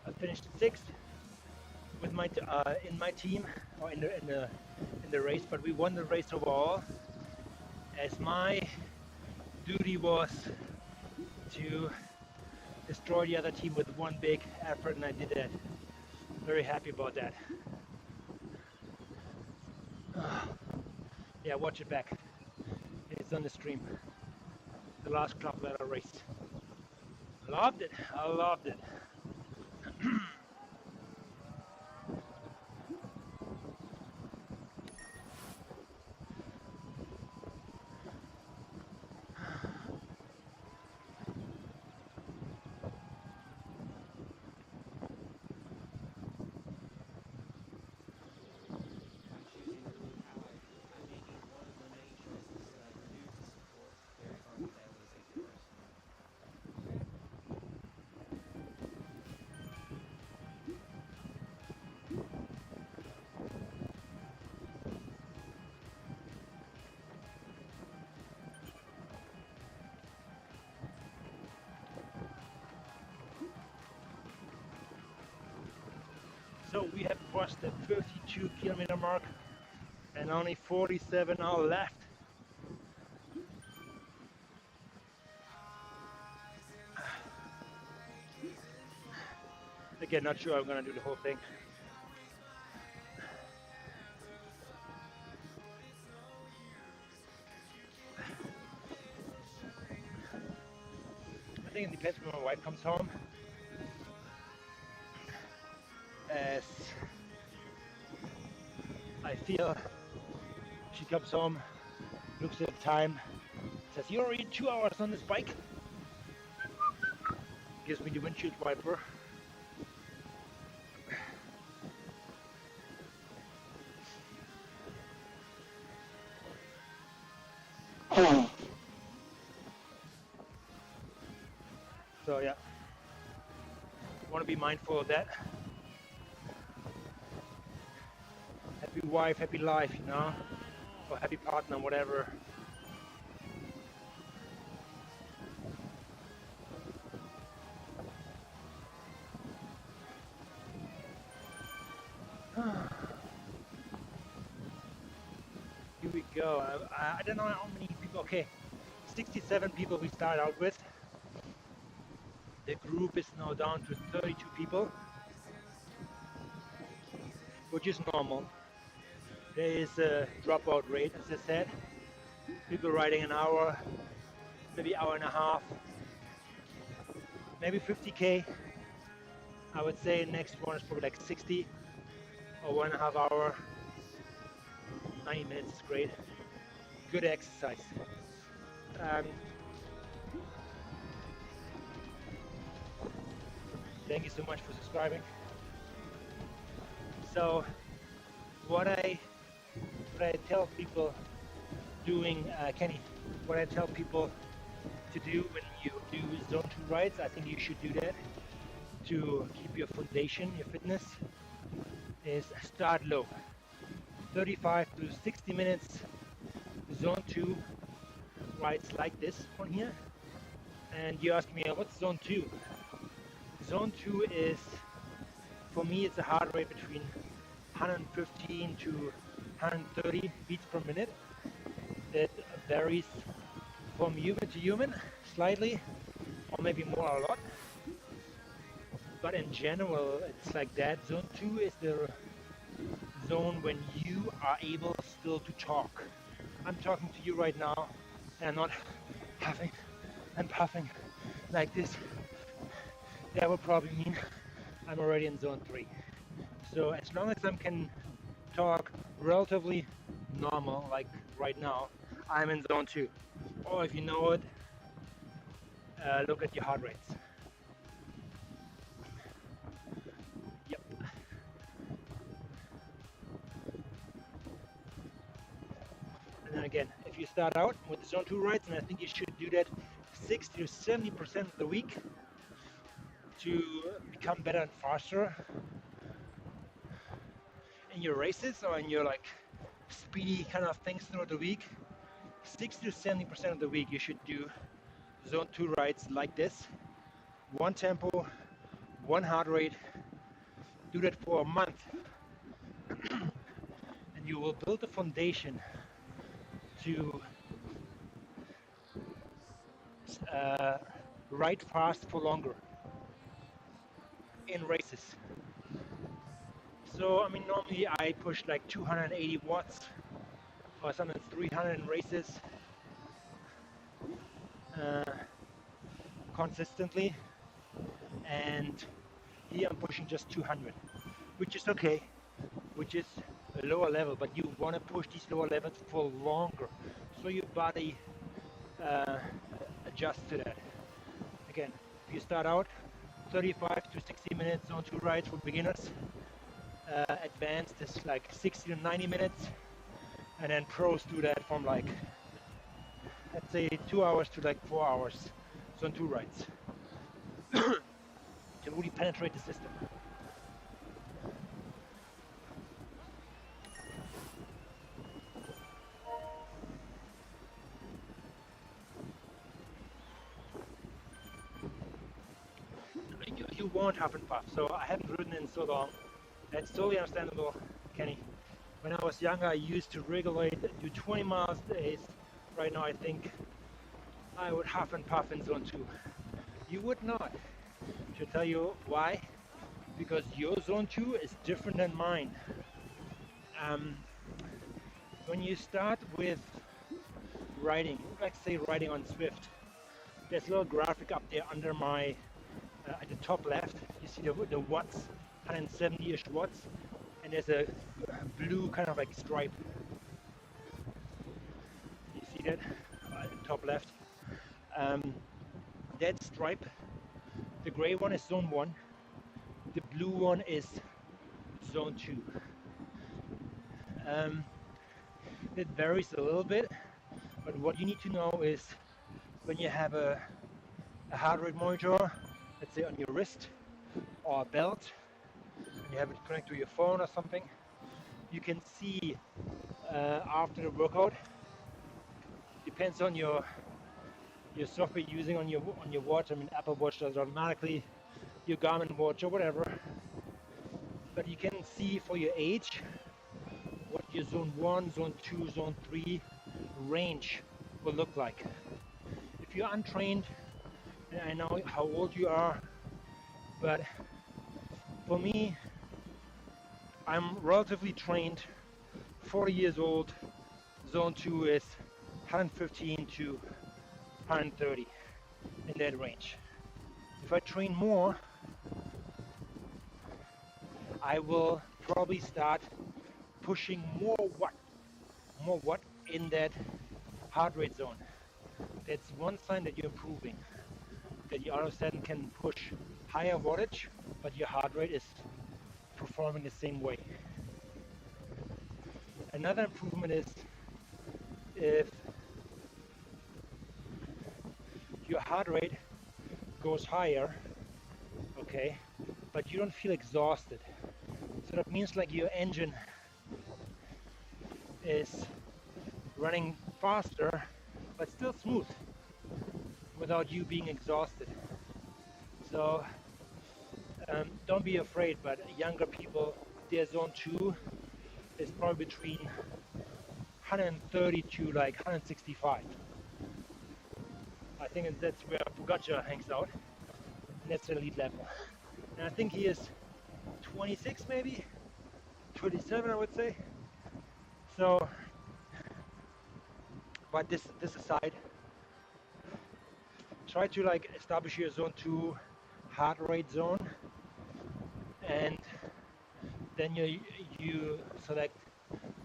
A: I finished sixth with my in my team or in the race, but we won the race overall. As my duty was to destroy the other team with one big effort, and I did that. Very happy about that. Yeah, watch it back. It's on the stream. The last club ladder race. Loved it. I loved it. So we have crossed the 32-kilometer mark and only 47 are left. Again, not sure I'm gonna do the whole thing. I think it depends when my wife comes home. As I feel she comes home, looks at the time, says, "You're already 2 hours on this bike." Gives me the windshield wiper. So yeah, want to be mindful of that. Happy wife, happy life, you know, or happy partner, whatever. Here we go. I don't know how many people. Okay, 67 people we started out with. The group is now down to 32 people, which is normal. There is a dropout rate, as I said. People riding an hour, maybe hour and a half, maybe 50K. I would say next one is probably like 60 or 1.5 hour. 90 minutes is great. Good exercise. Thank you so much for subscribing. So what I tell people doing, Kenny, what I tell people to do when you do zone 2 rides, I think you should do that to keep your foundation, your fitness, is start low. 35 to 60 minutes zone 2 rides like this one here. And you ask me, what's zone 2? Zone 2 is, for me, it's a heart rate between 115 to 130 beats per minute. That varies from human to human slightly, or maybe more or a lot. But in general, it's like that. Zone 2 is the zone when you are able still to talk. I'm talking to you right now, and I'm not huffing and puffing like this. That would probably mean I'm already in zone 3. So as long as I can talk relatively normal, like right now, I'm in zone 2. Or if you know it, look at your heart rates. Yep. And then again, if you start out with zone 2 rides, and I think you should do that 60 to 70% of the week to become better and faster in your races or in your like speedy kind of things throughout the week. 60 to 70% of the week you should do zone 2 rides like this. One tempo, one heart rate. Do that for a month and you will build a foundation to ride fast for longer in races. So I mean normally I push like 280 watts or sometimes 300 in races uh, consistently, and here I'm pushing just 200, which is okay, which is a lower level, but you want to push these lower levels for longer so your body uh, adjusts to that. Again, if you start out 35 to 60 minutes on 2 rides for beginners, advanced is like 60 to 90 minutes, and then pros do that from like, let's say 2 hours to like 4 hours, so on 2 rides to really penetrate the system. You won't huff and puff, so I haven't ridden in so long. That's totally understandable, Kenny. When I was younger, I used to regulate, do 20 miles days. Right now, I think I would huff and puff in zone 2. You would not. To tell you why? Because your zone 2 is different than mine. When you start with riding, let's say riding on Swift, there's a little graphic up there under my, at the top left, you see the watts, 170-ish watts, and there's a blue kind of like stripe. You see that at the top left? That stripe, the gray one is zone 1, the blue one is zone 2. It varies a little bit, but what you need to know is when you have a heart rate monitor, let's say on your wrist or a belt, and you have it connected to your phone or something, you can see after the workout, depends on your software you're using on your watch. I mean, Apple Watch does it automatically, your Garmin watch or whatever. But you can see for your age what your zone 1, zone 2, zone 3 range will look like. If you're untrained, and I know how old you are, but for me, I'm relatively trained, 40 years old, zone 2 is 115 to 130 in that range. If I train more, I will probably start pushing more watt in that heart rate zone. That's one sign that you're improving, that you all of a sudden can push higher wattage, but your heart rate is performing the same way. Another improvement is if your heart rate goes higher, okay, but you don't feel exhausted. So that means like your engine is running faster, but still smooth, without you being exhausted. So don't be afraid, but younger people, their zone 2 is probably between 130 to like 165. I think that's where Pogacar hangs out. And that's the elite level. And I think he is 26 maybe, 27 I would say. So, but this aside, try to like establish your zone 2 heart rate zone, and then you select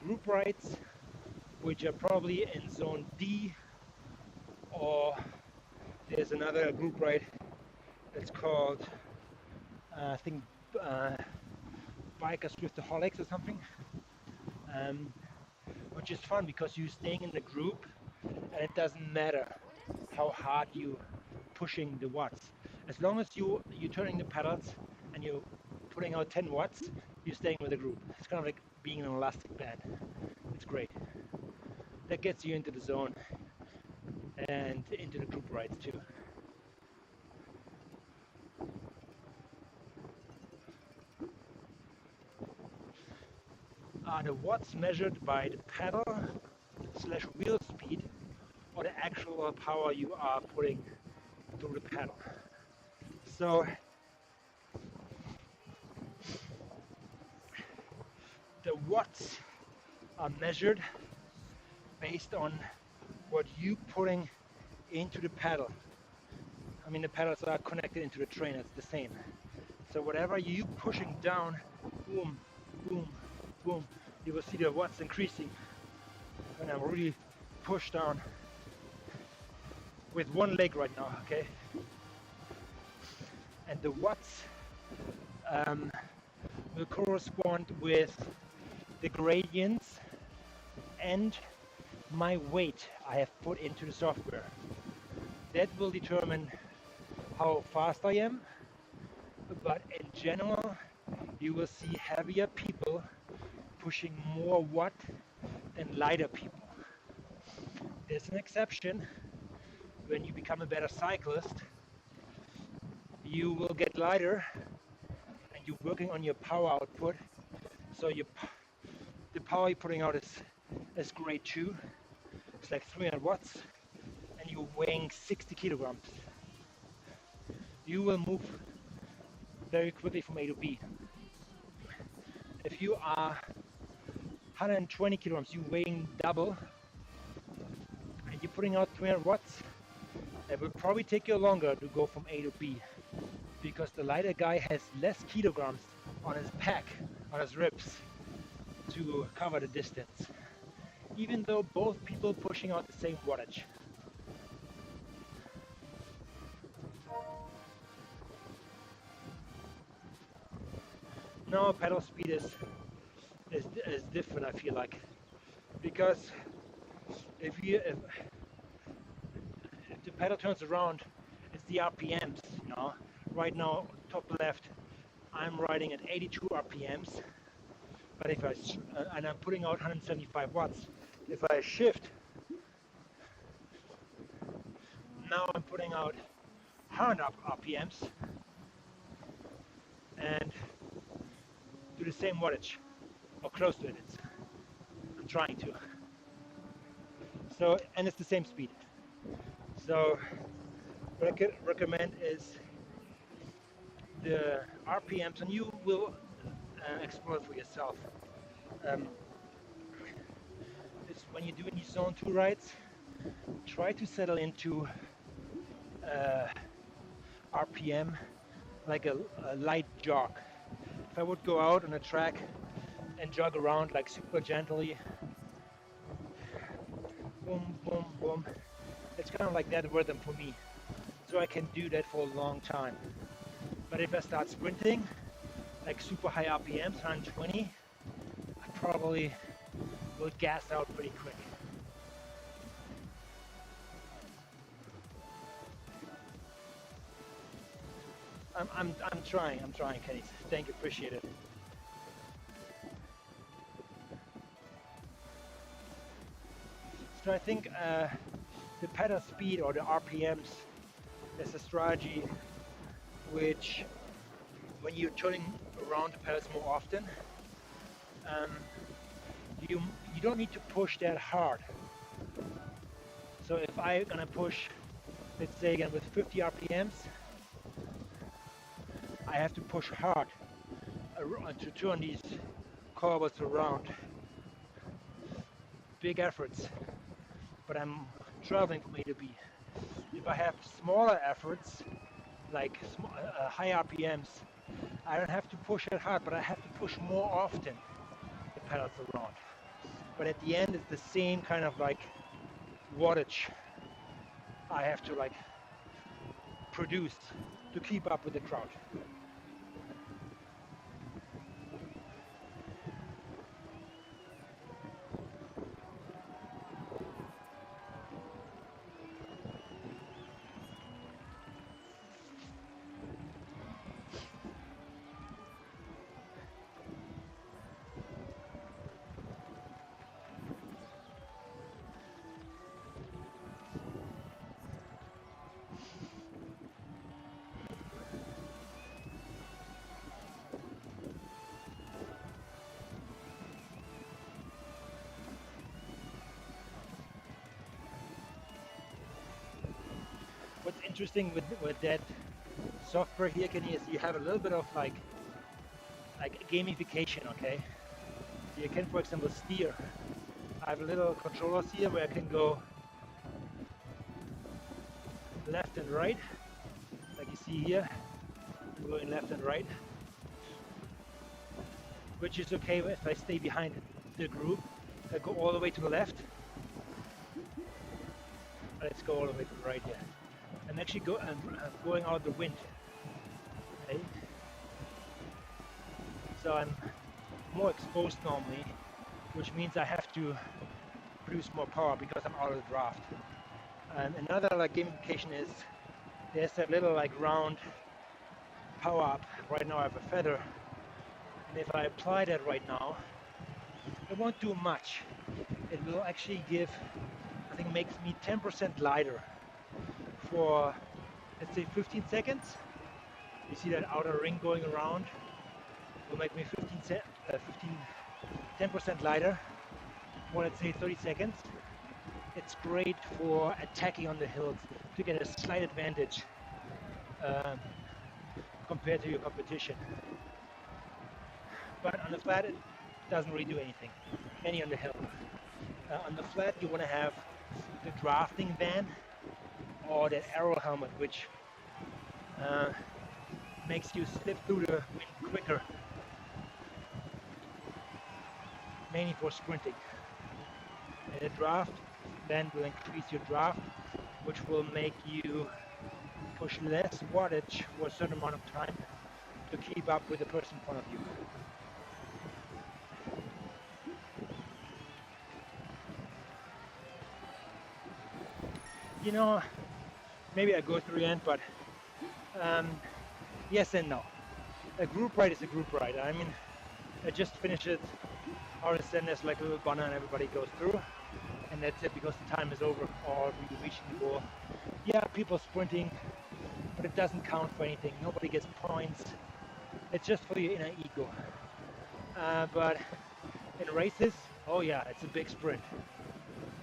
A: group rides, which are probably in zone D, or there's another group ride that's called I think Bikers with the Holics or something, which is fun because you're staying in the group and it doesn't matter how hard you pushing the watts. As long as you're turning the pedals and you're putting out 10 watts, you're staying with the group. It's kind of like being in an elastic band. It's great. That gets you into the zone and into the group rides too. Are the watts measured by the pedal / wheel speed, or the actual power you are putting through the pedal? So the watts are measured based on what you putting into the pedal. I mean, the pedals are connected into the train, it's the same. So whatever you pushing down, boom, boom, boom, you will see the watts increasing when I really push down with one leg right now, okay? And the watts will correspond with the gradients and my weight I have put into the software. That will determine how fast I am, but in general you will see heavier people pushing more watt than lighter people. There's an exception. When you become a better cyclist, you will get lighter and you're working on your power output, so the power you're putting out is great too. It's like 300 watts and you're weighing 60 kilograms. You will move very quickly from A to B. If you are 120 kilograms, you're weighing double and you're putting out 300 watts, it will probably take you longer to go from A to B, because the lighter guy has less kilograms on his pack, on his ribs, to cover the distance, even though both people pushing out the same wattage. Now pedal speed is different, I feel like, because if the pedal turns around, it's the RPMs, you know. Right now, top left, I'm riding at 82 RPMs, but if and I'm putting out 175 watts. If I shift, now I'm putting out 100 RPMs and do the same wattage, or close to it. I'm trying to. So, and it's the same speed. So what I could recommend is the RPMs, and you will explore for yourself. It's when you're doing these zone 2 rides, try to settle into RPM like a light jog. If I would go out on a track and jog around like super gently, boom, boom, boom, it's kind of like that rhythm for me. So I can do that for a long time. But if I start sprinting, like super high RPMs, 120, I probably will gas out pretty quick. I'm trying, Kenny. Thank you, appreciate it. So I think the pedal speed or the RPMs There's a strategy which, when you're turning around the pedals more often, um, you don't need to push that hard. So if I'm gonna push, let's say again with 50 RPMs, I have to push hard to turn these corbels around. Big efforts, but I'm traveling from A to B. If I have smaller efforts, like high RPMs, I don't have to push it hard, but I have to push more often the pedals around. But at the end, it's the same kind of like wattage I have to like produce to keep up with the crowd. What's interesting with that software here, Kenny, is you have a little bit of like gamification, okay? So you can, for example, steer. I have a little controller here where I can go left and right, like you see here. I'm going left and right, which is okay if I stay behind the group. I go all the way to the left. Let's go all the way to the right here. I'm actually going out the wind. Okay? So I'm more exposed normally, which means I have to produce more power because I'm out of the draft. And another like gamification is there's that little like round power up. Right now I have a feather, and if I apply that right now, it won't do much. It will actually give, I think, makes me 10% lighter for, let's say, 15 seconds. You see that outer ring going around? It will make me 10% lighter for, let's say, 30 seconds. It's great for attacking on the hills to get a slight advantage compared to your competition. But on the flat, it doesn't really do anything. Any on the hill. On the flat, you want to have the drafting van or that arrow helmet, which makes you slip through the wind quicker, mainly for sprinting. And the draft then will increase your draft, which will make you push less wattage for a certain amount of time to keep up with the person in front of you. You know, maybe I go through the end, but yes and no. A group ride is a group ride. I mean, I just finished it. RSN is like a little banner and everybody goes through, and that's it because the time is over or we reach the goal. Yeah, people sprinting, but it doesn't count for anything. Nobody gets points. It's just for your inner ego. But in races, oh yeah, it's a big sprint.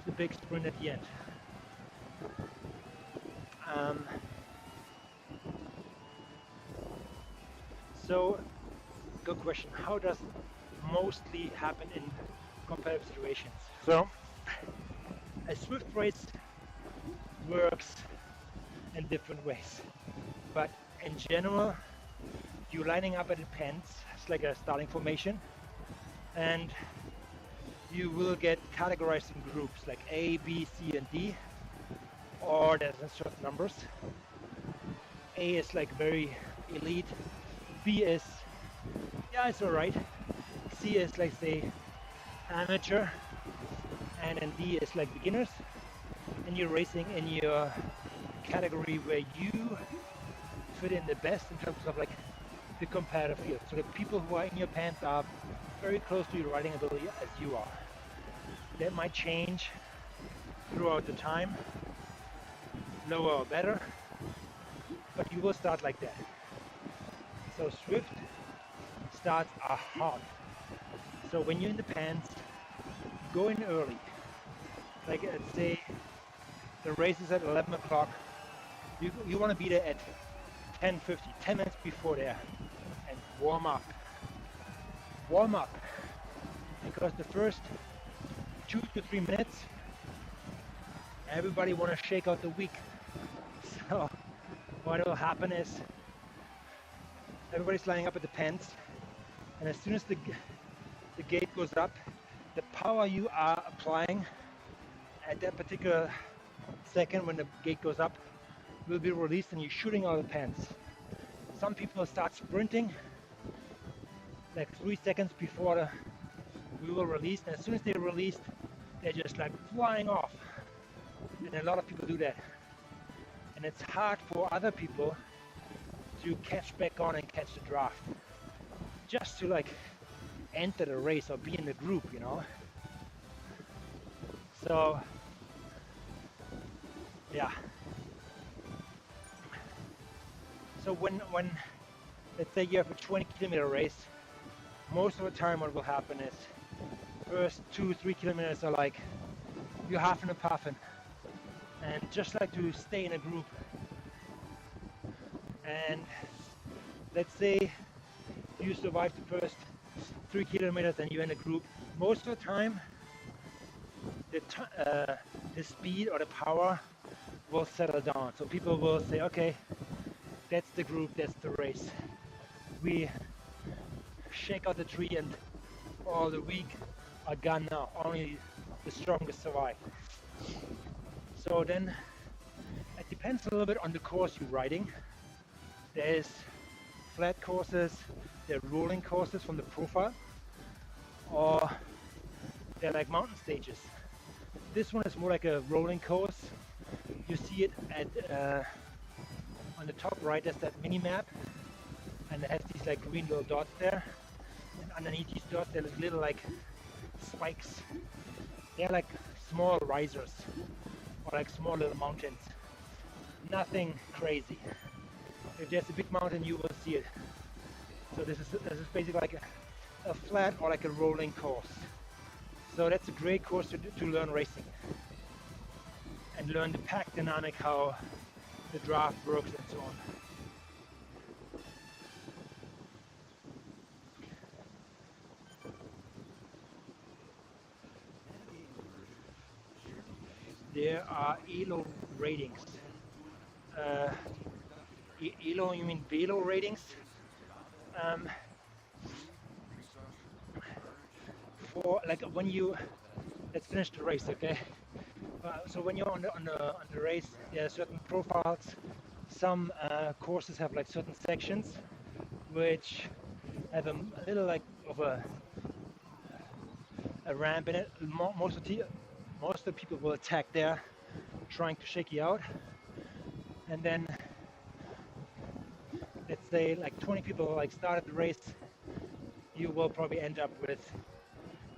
A: It's a big sprint at the end. So, good question. How does mostly happen in competitive situations? So, a Swift race works in different ways, but in general, you're lining up at the pens. It's like a starting formation, and you will get categorized in groups like A, B, C, and D, or there's certain numbers. A is like very elite, B is, yeah, it's alright, C is like, say, amateur, and then D is like beginners, and you're racing in your category where you fit in the best in terms of like the competitive field. So the people who are in your pants are very close to your riding ability as you are. That might change throughout the time, lower or better, but you will start like that. So Swift starts are hard. So when you're in the pants, go in early. Like let's say the race is at 11 o'clock. You want to be there at 10:50, 10 minutes before there, and warm up. Warm up, because the first 2 to 3 minutes, everybody want to shake out the week. So what will happen is everybody's lining up at the pens, and as soon as the gate goes up, the power you are applying at that particular second when the gate goes up will be released, and you're shooting out of the pens. Some people start sprinting like 3 seconds before the wheel will release, and as soon as they're released, they're just like flying off. And a lot of people do that. And it's hard for other people to catch back on and catch the draft. Just to like enter the race or be in the group, you know. So yeah. So when let's say you have a 20-kilometer race, most of the time what will happen is first 2-3 kilometers are like you're huffing and puffing, and just like to stay in a group. And let's say you survive the first 3 kilometers and you're in a group. Most of the time, the speed or the power will settle down. So people will say, okay, that's the group, that's the race. We shake out the tree and all the weak are gone now. Only the strongest survive. So then it depends a little bit on the course you're riding. There's flat courses, there are rolling courses from the profile, or they're like mountain stages. This one is more like a rolling course. You see it at on the top right, there's that mini map, and it has these like green little dots there, and underneath these dots there's little like spikes. They're like small risers or like small little mountains. Nothing crazy. If there's a big mountain, you will see it. So this is basically like a flat or like a rolling course. So that's a great course to learn racing and learn the pack dynamic, how the draft works and so on. There are ELO ratings. ELO, you mean Velo ratings? For like when you, let's finish the race, okay? So when you're on the race, there are certain profiles. Some courses have like certain sections which have a little like of a ramp in it. Most of the people will attack there, trying to shake you out, and then let's say like 20 people like started the race, you will probably end up with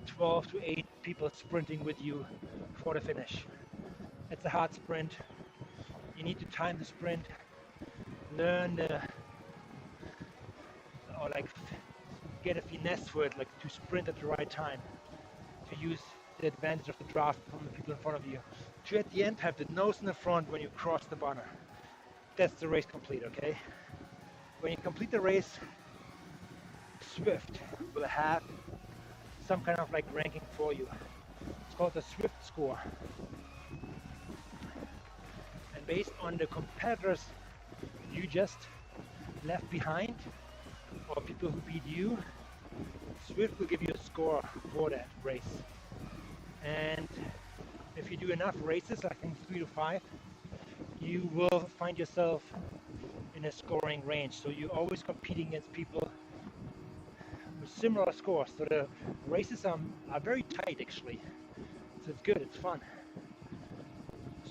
A: 12 to 8 people sprinting with you for the finish. It's a hard sprint. You need to time the sprint, learn or like get a finesse for it, like to sprint at the right time, to use the advantage of the draft from the people in front of you, to at the end have the nose in the front when you cross the banner. That's the race complete, okay? When you complete the race, Swift will have some kind of like ranking for you. It's called the Swift score. And based on the competitors you just left behind, or people who beat you, Swift will give you a score for that race. And if you do enough races, I think 3 to 5, you will find yourself in a scoring range. So you're always competing against people with similar scores. So the races are very tight actually. So it's good, it's fun.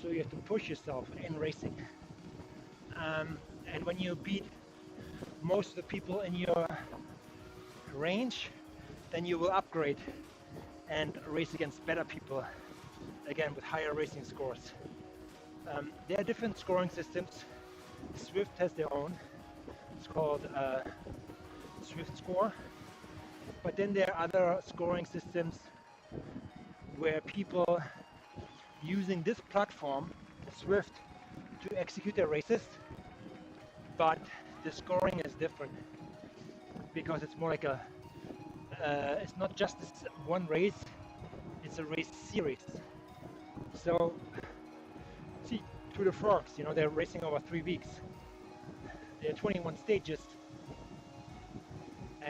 A: So you have to push yourself in racing. And when you beat most of the people in your range, then you will upgrade and race against better people, again with higher racing scores. There are different scoring systems. Zwift has their own. It's called Zwift Score. But then there are other scoring systems where people using this platform, Zwift, to execute their races, but the scoring is different because it's more like it's not just this one race, it's a race series. So, see, Tour de France, they're racing over 3 weeks. There are 21 stages,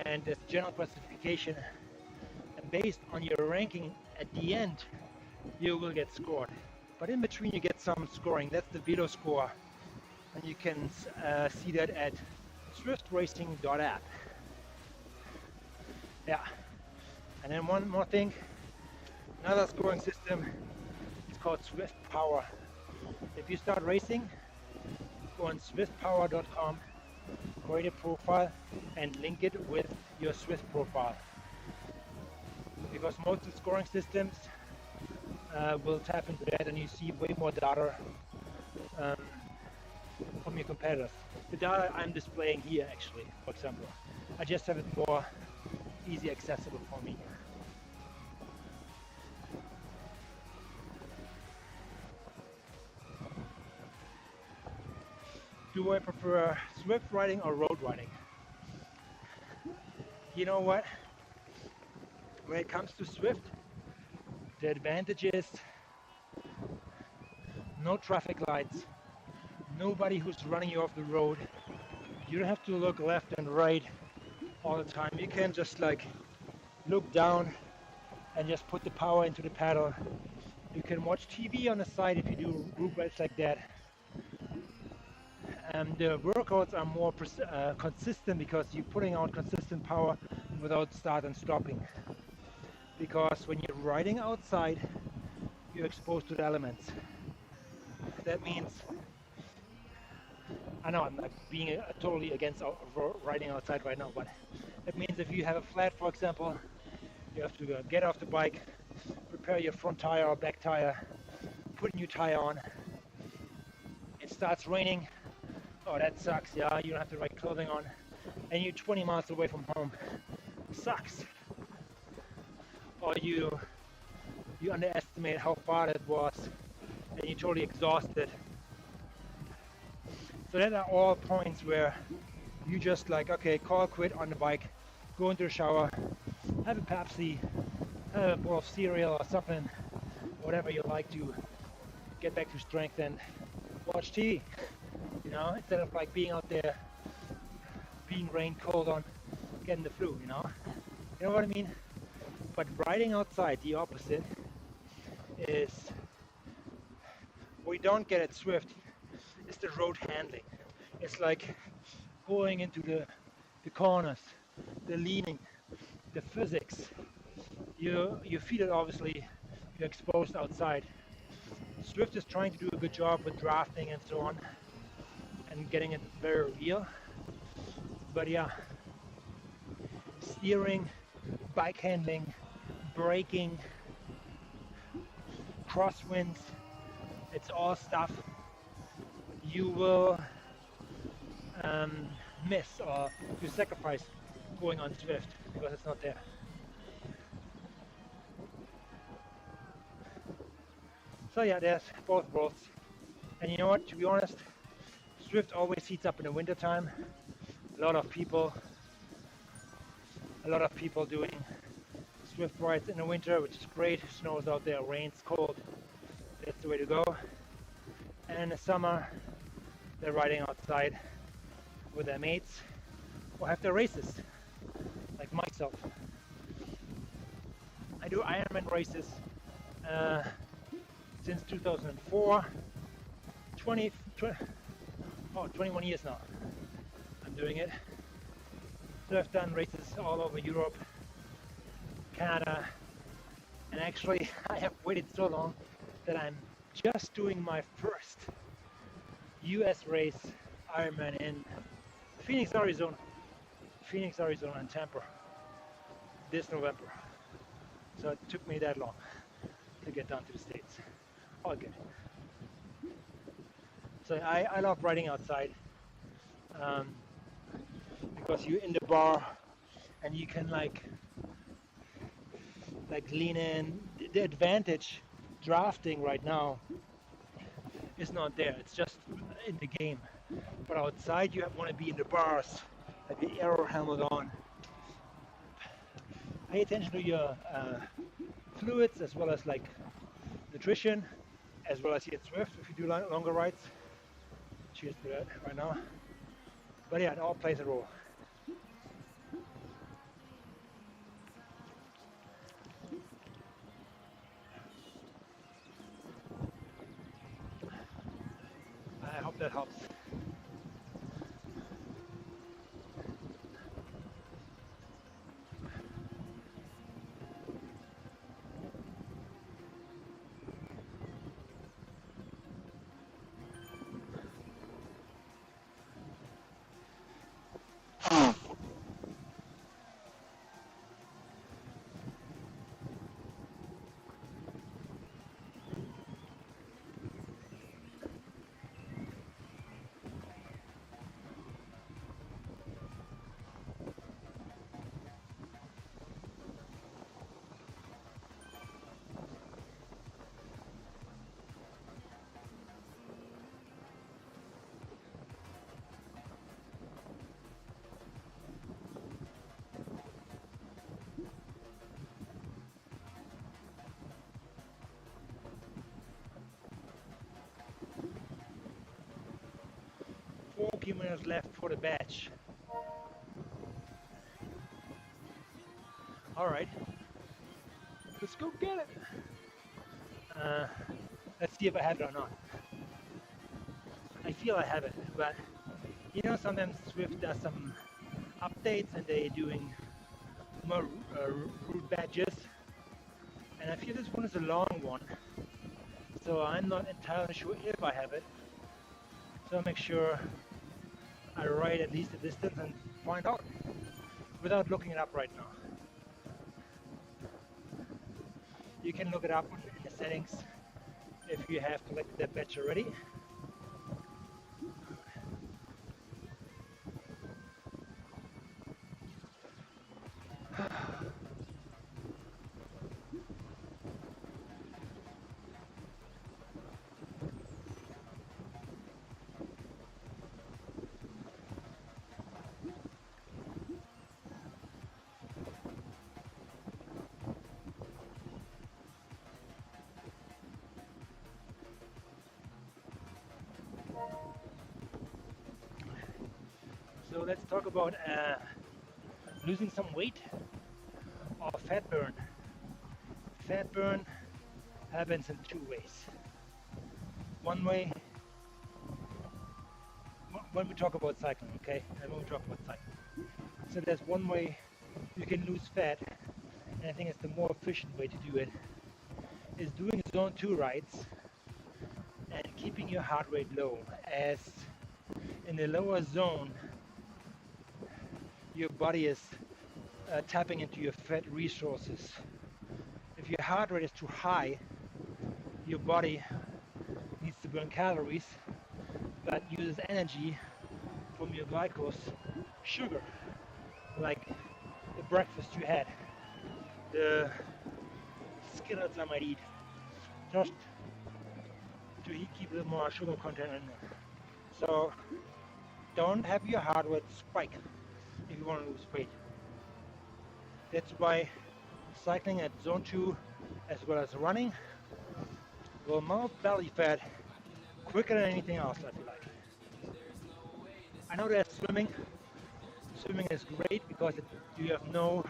A: and there's general classification. And based on your ranking at the end, you will get scored. But in between, you get some scoring. That's the Velo score, and you can see that at swiftracing.app. Yeah. And then one more thing, another scoring system. It's called Zwift Power. If you start racing, go on zwiftpower.com, create a profile, and link it with your Zwift profile. Because most of the scoring systems will tap into that, and you see way more data from your competitors. The data I'm displaying here, actually, for example, I just have it more easy accessible for me. Do I prefer Zwift riding or road riding? You know what? When it comes to Zwift, the advantage is no traffic lights, nobody who's running you off the road. You don't have to look left and right all the time. You can just look down and just put the power into the pedal. You can watch TV on the side if you do group rides like that. The workouts are more consistent because you're putting out consistent power without start and stopping. Because when you're riding outside, you're exposed to the elements. That means, I know I'm not being totally against riding outside right now, but it means if you have a flat, for example, you have to get off the bike, prepare your front tire or back tire, put a new tire on. It starts raining. Oh, that sucks, yeah, you don't have the right clothing on, and you're 20 miles away from home. Sucks. Or you underestimate how far that was, and you're totally exhausted. So that are all points where you just okay, call quit on the bike, go into the shower, have a Pepsi, have a bowl of cereal or something, whatever you like to get back to strength, and watch TV. Instead of being out there, being rained cold on, getting the flu, You know what I mean? But riding outside, the opposite, is we don't get at Zwift. It's the road handling. It's like going into the corners, the leaning, the physics. You feel it, obviously. You're exposed outside. Zwift is trying to do a good job with drafting and so on, and getting it very real. But yeah, steering, bike handling, braking, crosswinds, it's all stuff you will miss, or you sacrifice going on Zwift because it's not there. So yeah, there's both worlds. And you know what, to be honest, Zwift always heats up in the winter time. A lot of people doing Zwift rides in the winter, which is great. Snows out there, rains, cold. That's the way to go. And in the summer, they're riding outside with their mates or have their races, like myself. I do Ironman races since 2004. 21 years now I'm doing it. So I've done races all over Europe, Canada, and actually I have waited so long that I'm just doing my first US race Ironman in Phoenix, Arizona and Tampa this November. So it took me that long to get down to the States. All good. So I love riding outside. um, because you're in the bar and you can like lean in. The advantage drafting right now is not there. It's just in the game. But outside, you want to be in the bars, have your aero helmet on. Pay attention to your fluids as well as like nutrition, as well as eat Swift if you do longer rides. Cheers to that right now. But yeah, it all plays a role. I hope that helps. 40 minutes left for the batch. All right, let's go get it. Let's see if I have it or not. I feel I have it, but you know, sometimes Swift does some updates and they're doing more route badges, and I feel this one is a long one, so I'm not entirely sure if I have it. So I'll make sure I ride at least a distance and find out without looking it up right now. You can look it up in the settings if you have collected that batch already. So let's talk about losing some weight or fat burn. Fat burn happens in two ways. One way, when we talk about cycling, okay? And when we talk about cycling. So there's one way you can lose fat, and I think it's the more efficient way to do it, is doing zone 2 rides and keeping your heart rate low, as in the lower zone your body is tapping into your fat resources. If your heart rate is too high, your body needs to burn calories but uses energy from your glycose, sugar, like the breakfast you had, the Skittles I might eat, just to keep a little more sugar content in there. So don't have your heart rate spike if you want to lose weight. That's why cycling at zone 2 as well as running will melt belly fat quicker than anything else, I feel like. I know there's swimming. Swimming is great because you have no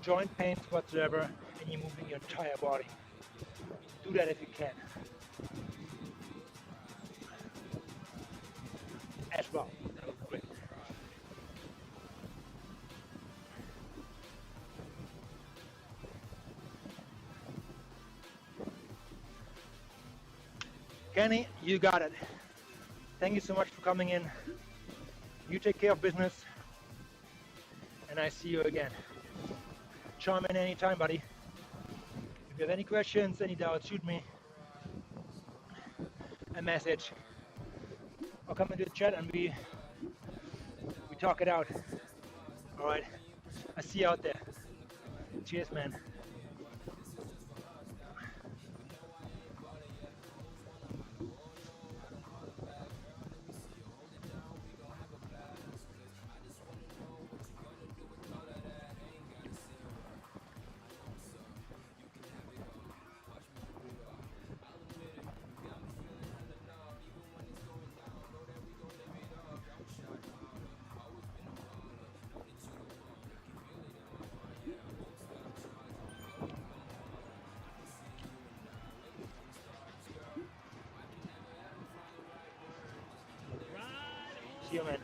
A: joint pains whatsoever and you're moving your entire body. Do that if you can. As well. That would be great. Kenny, you got it. Thank you so much for coming in. You take care of business, and I see you again. Chime in anytime, buddy. If you have any questions, any doubts, shoot me a message. I'll come into the chat and we talk it out. All right. I see you out there. Cheers, man. See you, man.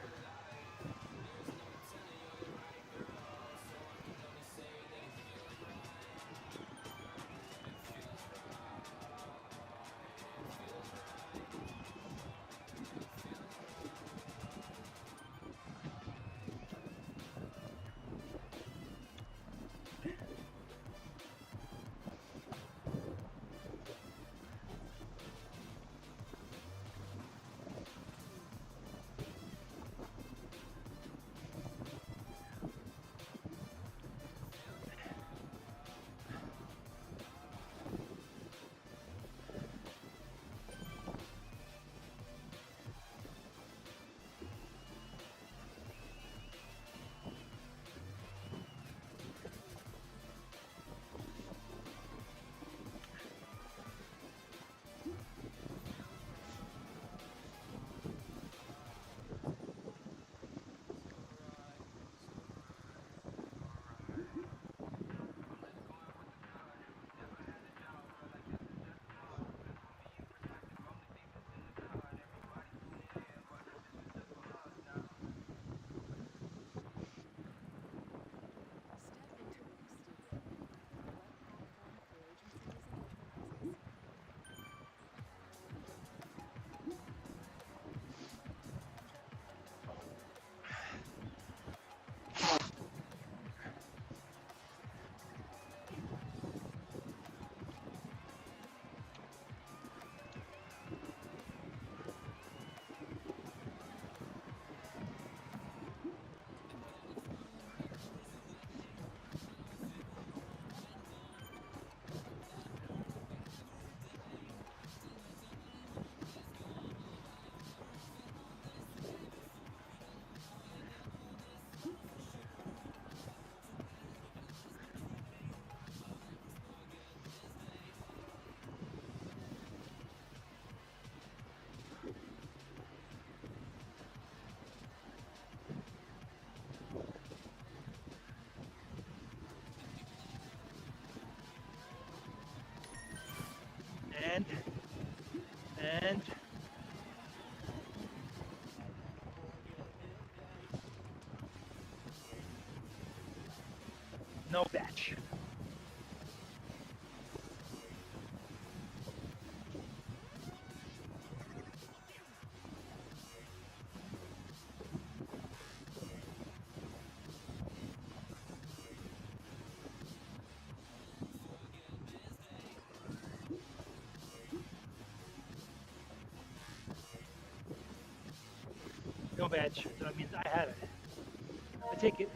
A: And no batch. No badge. So that means I have it. I take it.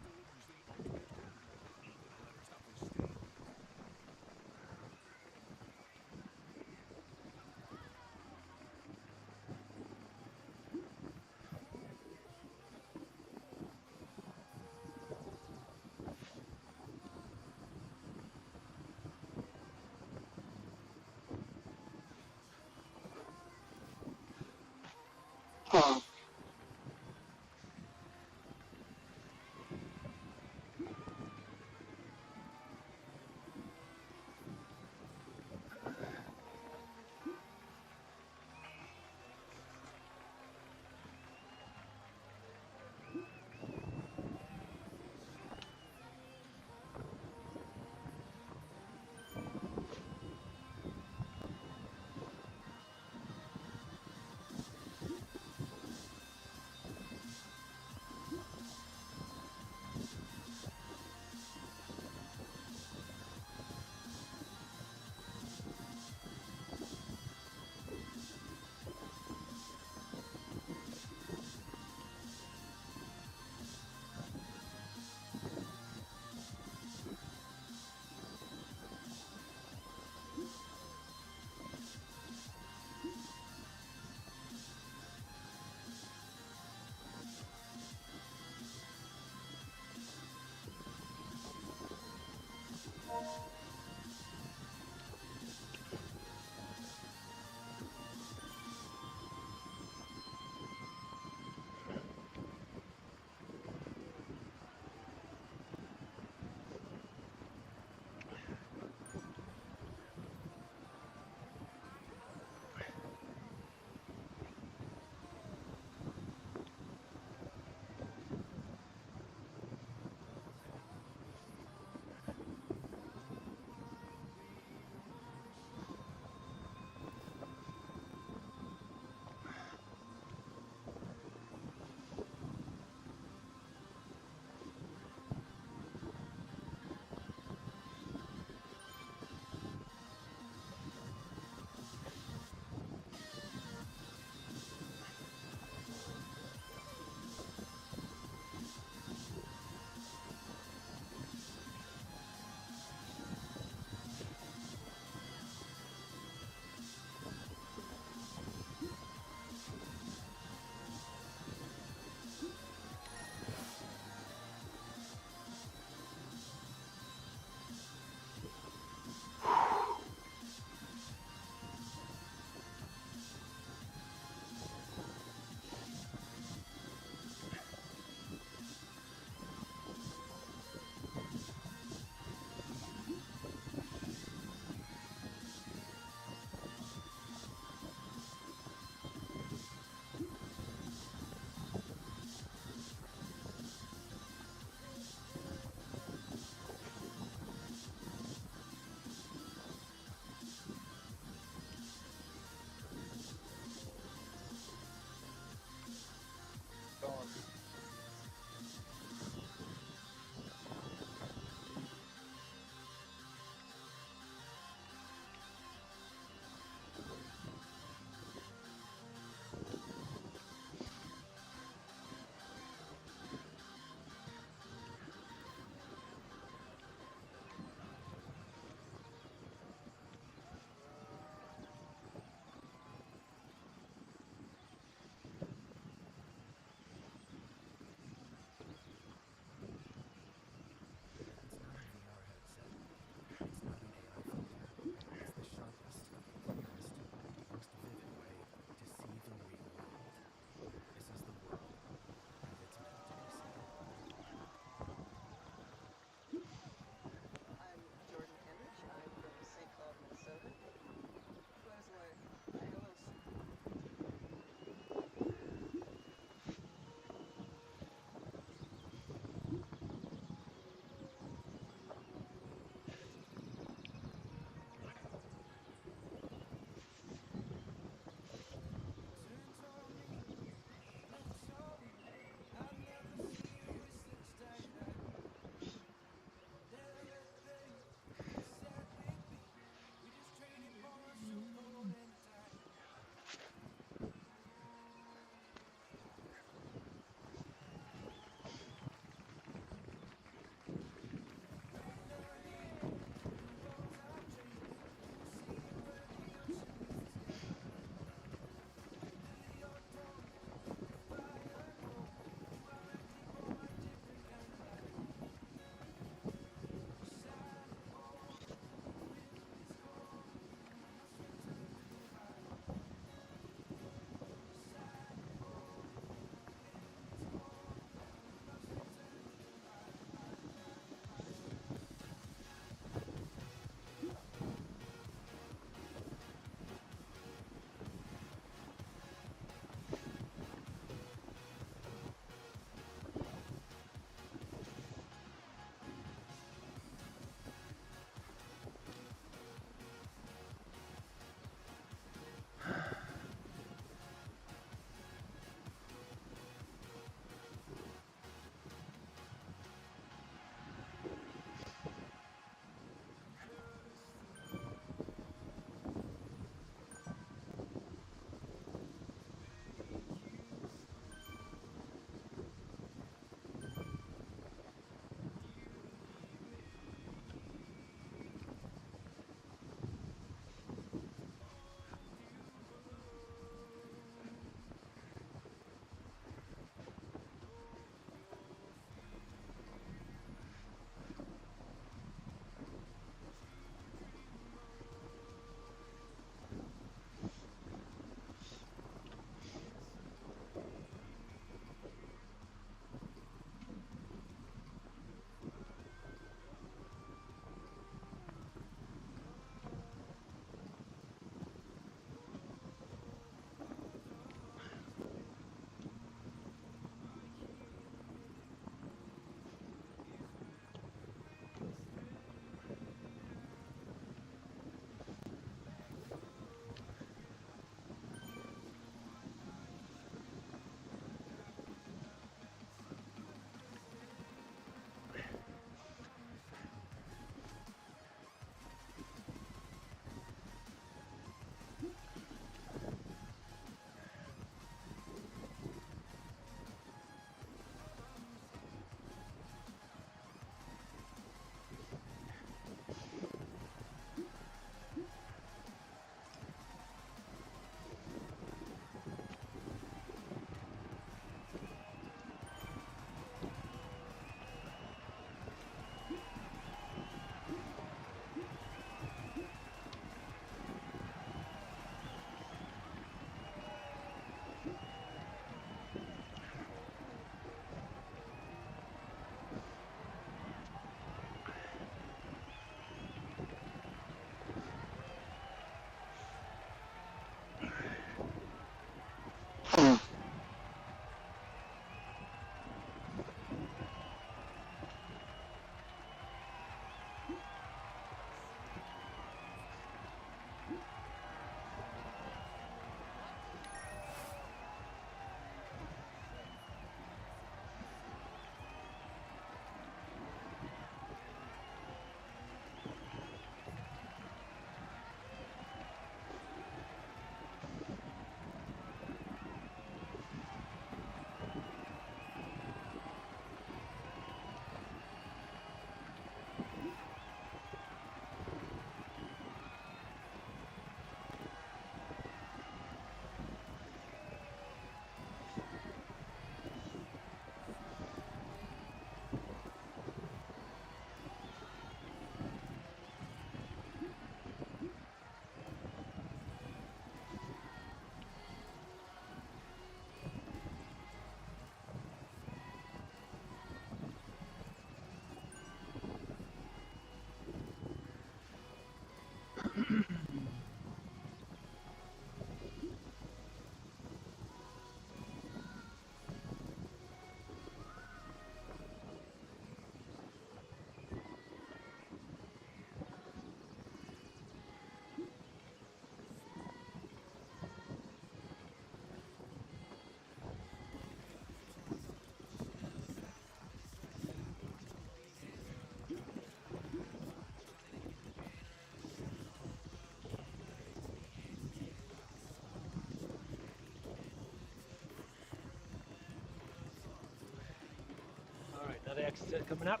A: Another exercise coming up.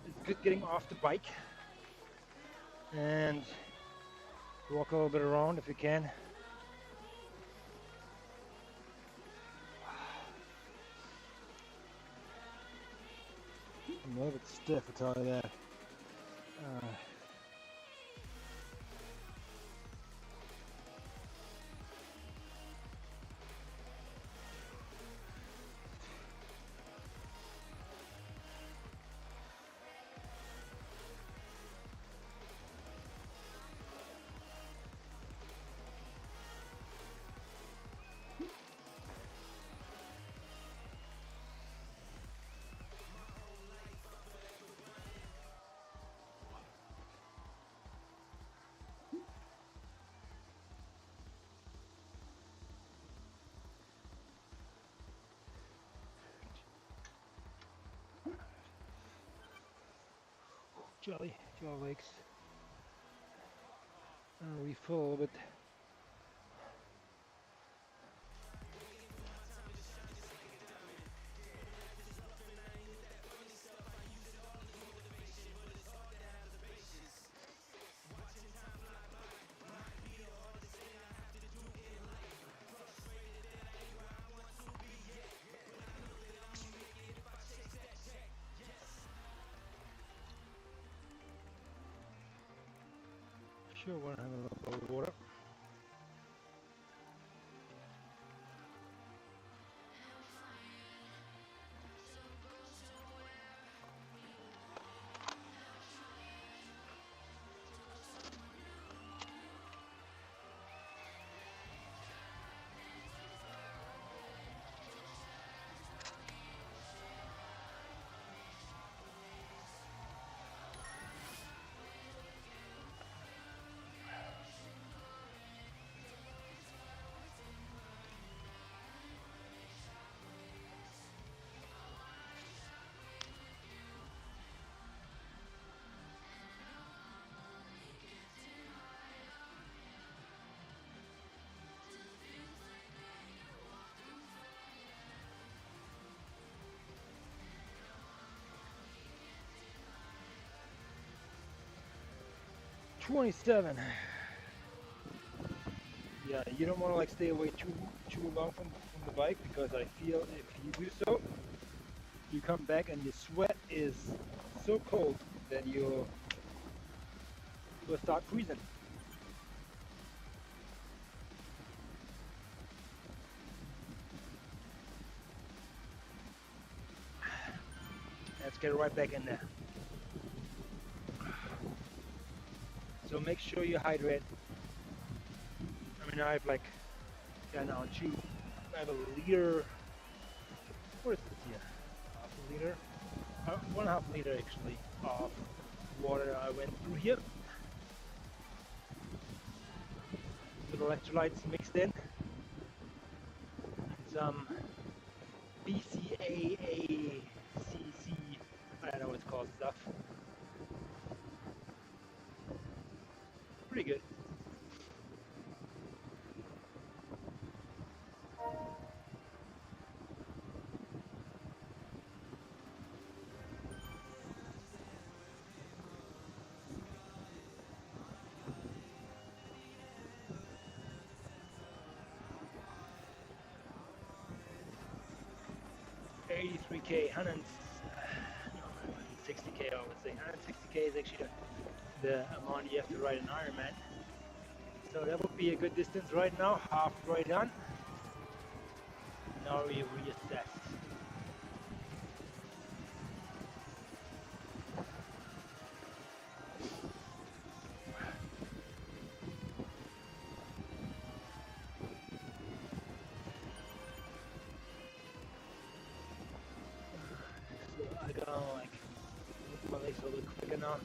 A: It's good getting off the bike and walk a little bit around if you can. I'm a little bit stiff, I'll tell you that. Uh, Jolly legs. Refill a little bit. Sure, want to have a little bit of water. $27. Yeah, you don't want to like stay away too long from the bike, because I feel if you do so, you come back and your sweat is so cold that you'll start freezing. Let's get right back in there. So make sure you hydrate. I mean, I have like, yeah, now I have a liter. What is this here? Half a liter? 1.5 liter actually of water I went through here. With electrolytes mixed in. Some BCAACC, I don't know what it's called, stuff. Pretty good. $83K, 160K, I would say. 160K is actually the amount you have to ride an Ironman. So that would be a good distance right now, halfway done. Now we reassess. I gotta like move my legs a little quicker now.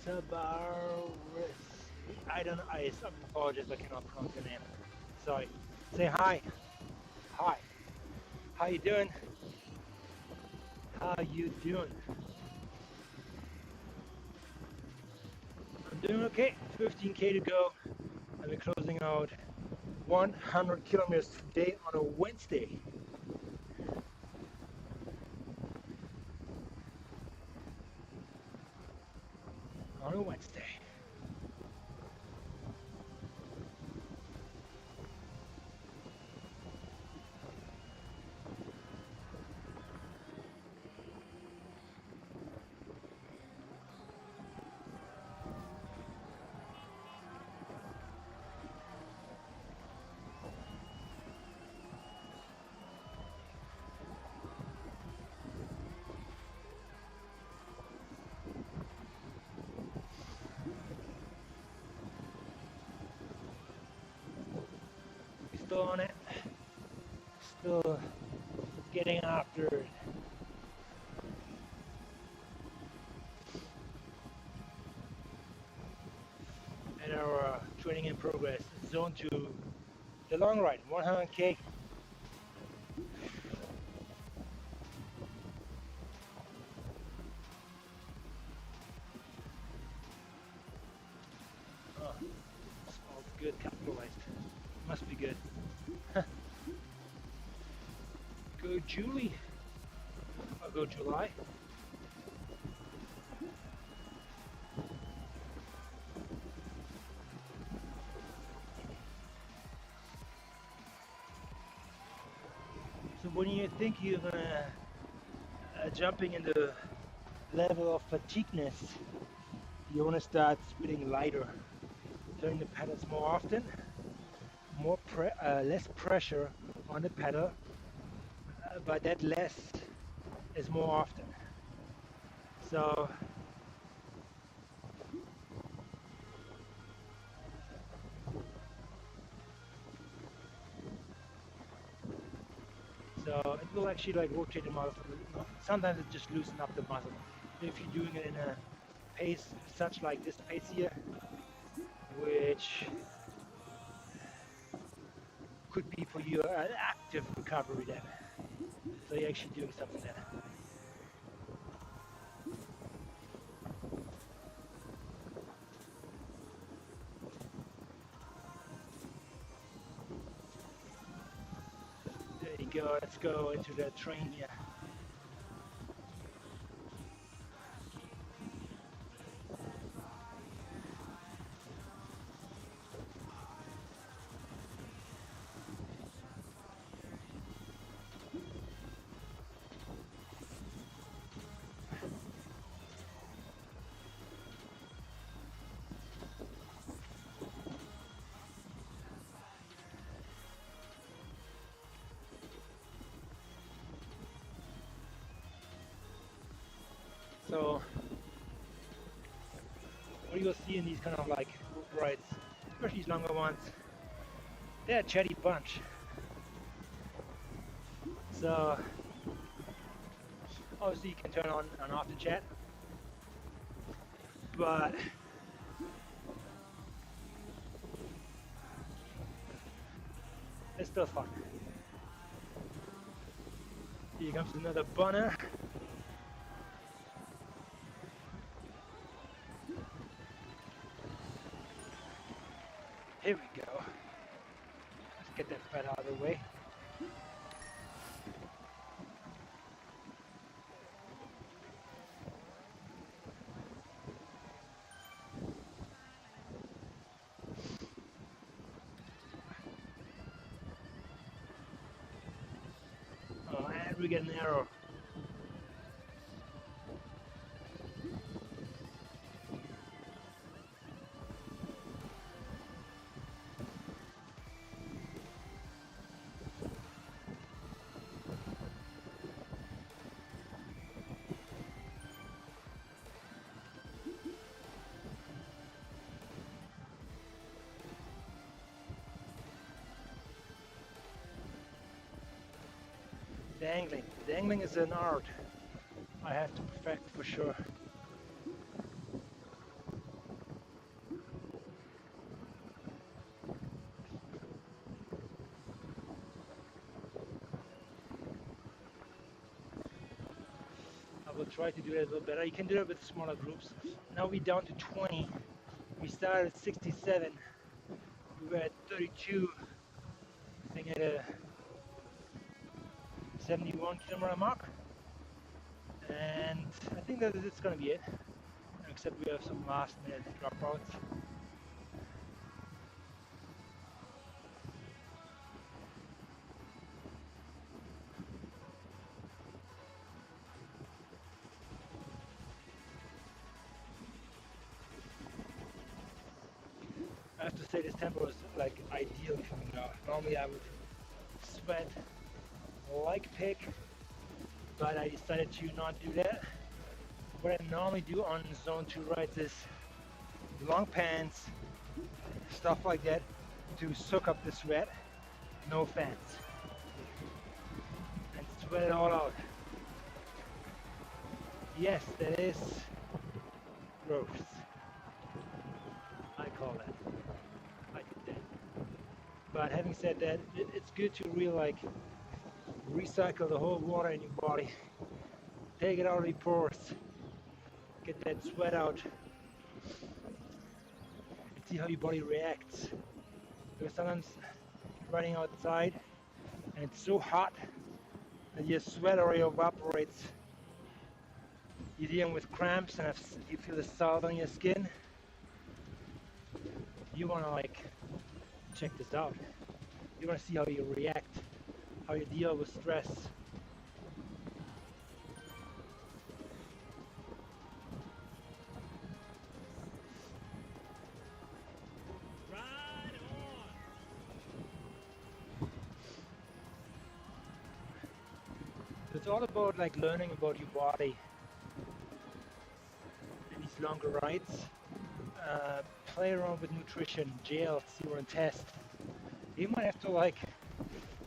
A: Sabaris. I don't know. I apologize. I cannot pronounce your name. Sorry. Say hi. Hi. How you doing? How you doing? I'm doing okay. 15k to go. I'll be closing out 100 kilometers today on a Wednesday. On a Wednesday. Still on it. Still getting after it. And our training in progress. Zone 2. The long ride. 100k. Oh, it's all good capitalized. Must be good. Go Julie. I'll go July. So when you think you're gonna jumping in the level of fatigueness, you want to start spinning lighter, turning the pedals more often, less pressure on the pedal, but that less is more often. So it will actually like rotate the muscle. Sometimes it just loosen up the muscle. If you're doing it in a pace such like this pace here, which could be for you an active recovery then. So you're actually doing something there. There you go, let's go into the train here. So what you'll see in these kind of like rides, especially these longer ones, they're a chatty bunch. So obviously you can turn on and off the chat, but it's still fun. Here comes another bunner. Here we go. Let's get that fat out of the way. Oh, and we get an arrow. Dangling. Dangling is an art I have to perfect for sure. try to do it a little better. You can do it with smaller groups. Now we're down to 20. We started at 67. We were at 32. I think at a 71 kilometer mark. And I think that it's going to be it. Except we have some last minute dropouts. I have to say this tempo is like ideal for me now. Normally I would sweat like pig, but I decided to not do that. What I normally do on zone 2 rides is long pants, stuff like that, to soak up the sweat, no fans, and sweat it all out. Yes, that is growth. I call that. I did that. But having said that, it's good to really like recycle the whole water in your body. Take it out of the pores. Get that sweat out. And see how your body reacts. Because sometimes riding outside and it's so hot that your sweat already evaporates. You're dealing with cramps and you feel the salt on your skin. You want to like check this out. You want to see how you react, how you deal with stress. It's all about like learning about your body in these longer rides. Play around with nutrition, jail, see what test. You might have to like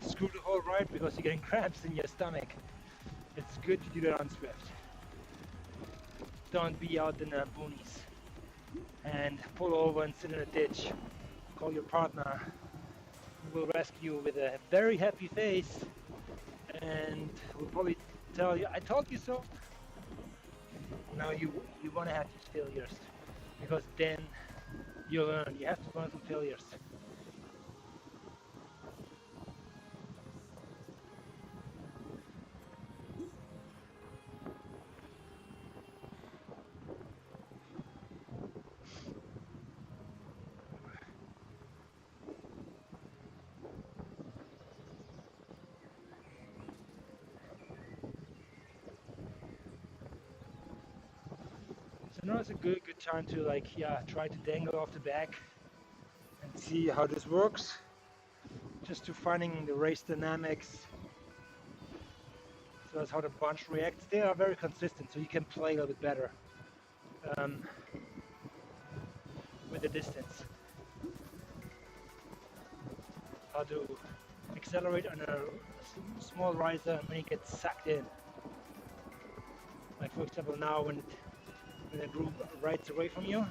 A: screw the whole ride because you're getting cramps in your stomach. It's good to do that on Zwift. Don't be out in the boonies and pull over and sit in a ditch. Call your partner, who will rescue you with a very happy face and will probably tell you, I told you so. Now you want to have these failures because then you learn. You have to learn from failures. So now it's a good time to like try to dangle off the back and see how this works. Just to finding the race dynamics. So that's how the bunch reacts. They are very consistent, so you can play a little bit better with the distance. How to accelerate on a small riser and when it gets sucked in. Like for example now when the group rides away from you.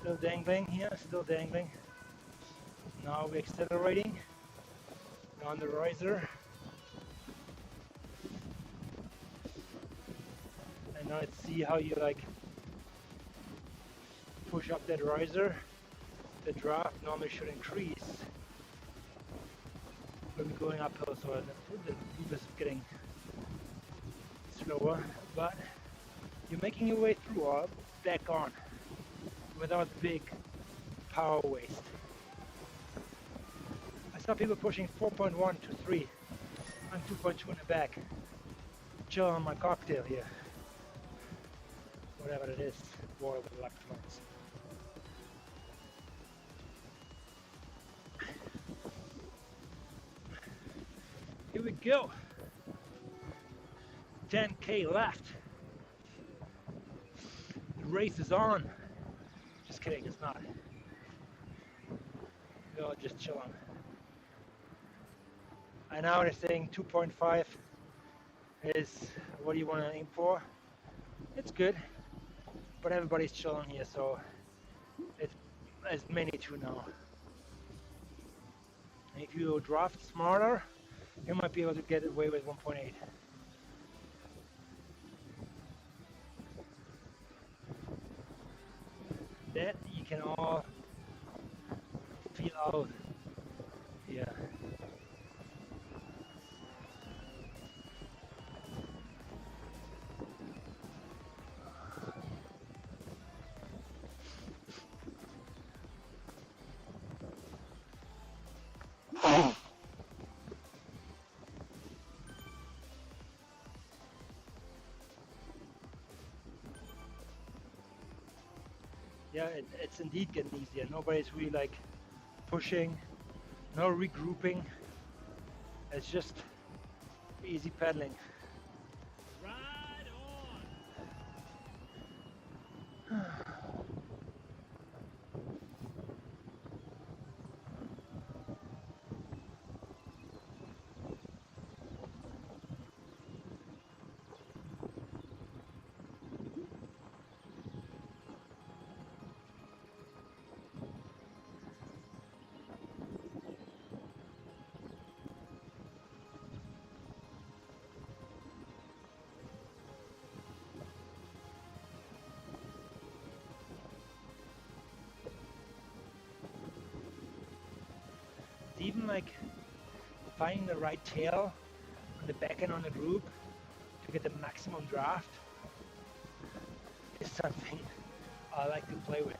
A: Still dangling here, still dangling. Now we're accelerating down the riser. And now let's see how you like push up that riser. The draft normally should increase when we're going uphill, so the group is getting slower, but you're making your way through or back on without big power waste. I saw people pushing 4.1 to 3. I'm 2.2 in the back. Chill on my cocktail here. Whatever it is, water with electrolytes. Here we go. 10K left. The race is on. Just kidding, it's not. We're all just chilling. I know they're saying 2.5 is what you want to aim for. It's good, but everybody's chilling here, so it's as many to now. if you draft smarter, you might be able to get away with 1.8. That you can all feel out. Yeah. Yeah, it's indeed getting easier. Nobody's really like pushing, no regrouping. It's just easy pedaling.
B: Ride on.
A: Even like finding the right tail on the back end on the group to get the maximum draft is something I like to play with.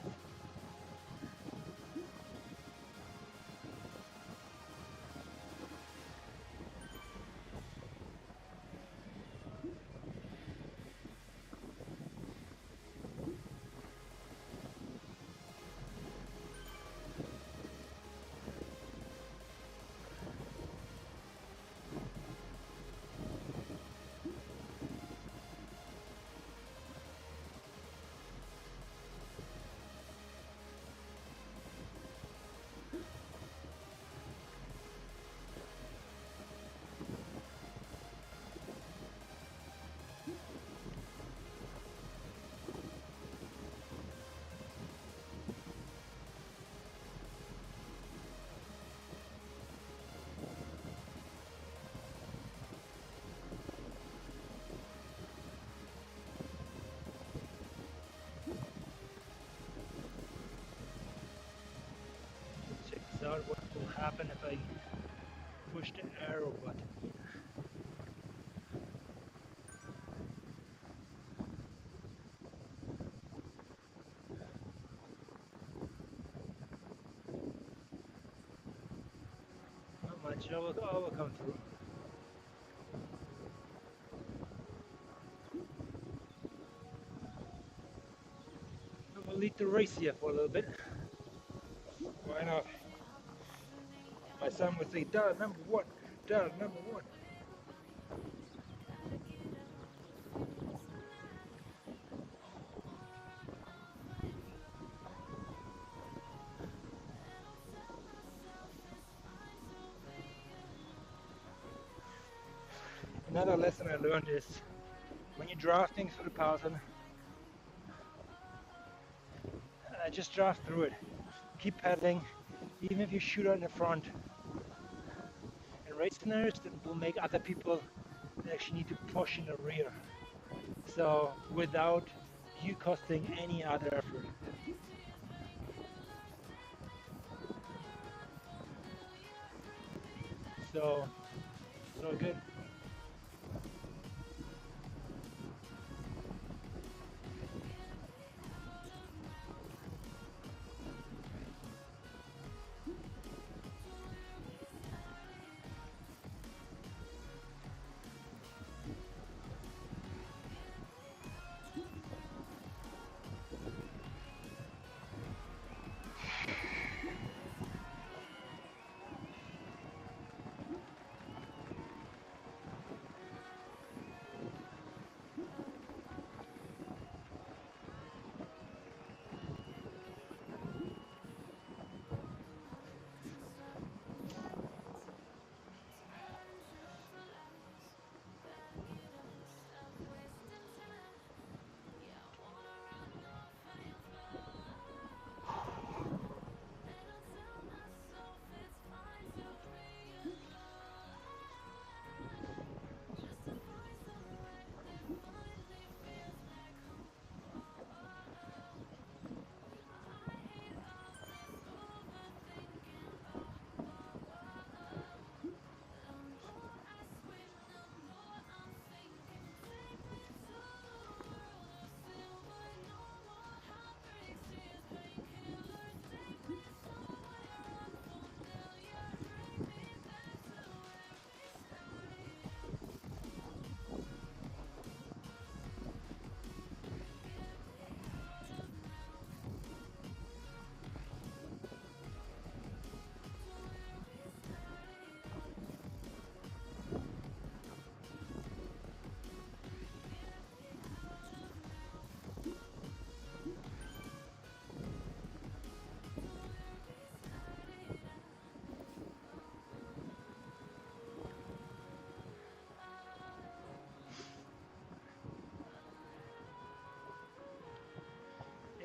A: Check this out, what will happen if I push the arrow button. Not much, I will come through. We'll lead the race here for a little bit. Why not? My son would say, Dad, number one. Dad, number one. Another lesson I learned is when you're drafting through the pattern, just draft through it. Keep pedaling, even if you shoot out in the front. And race scenarios that will make other people actually need to push in the rear. So without you costing any other effort. So good.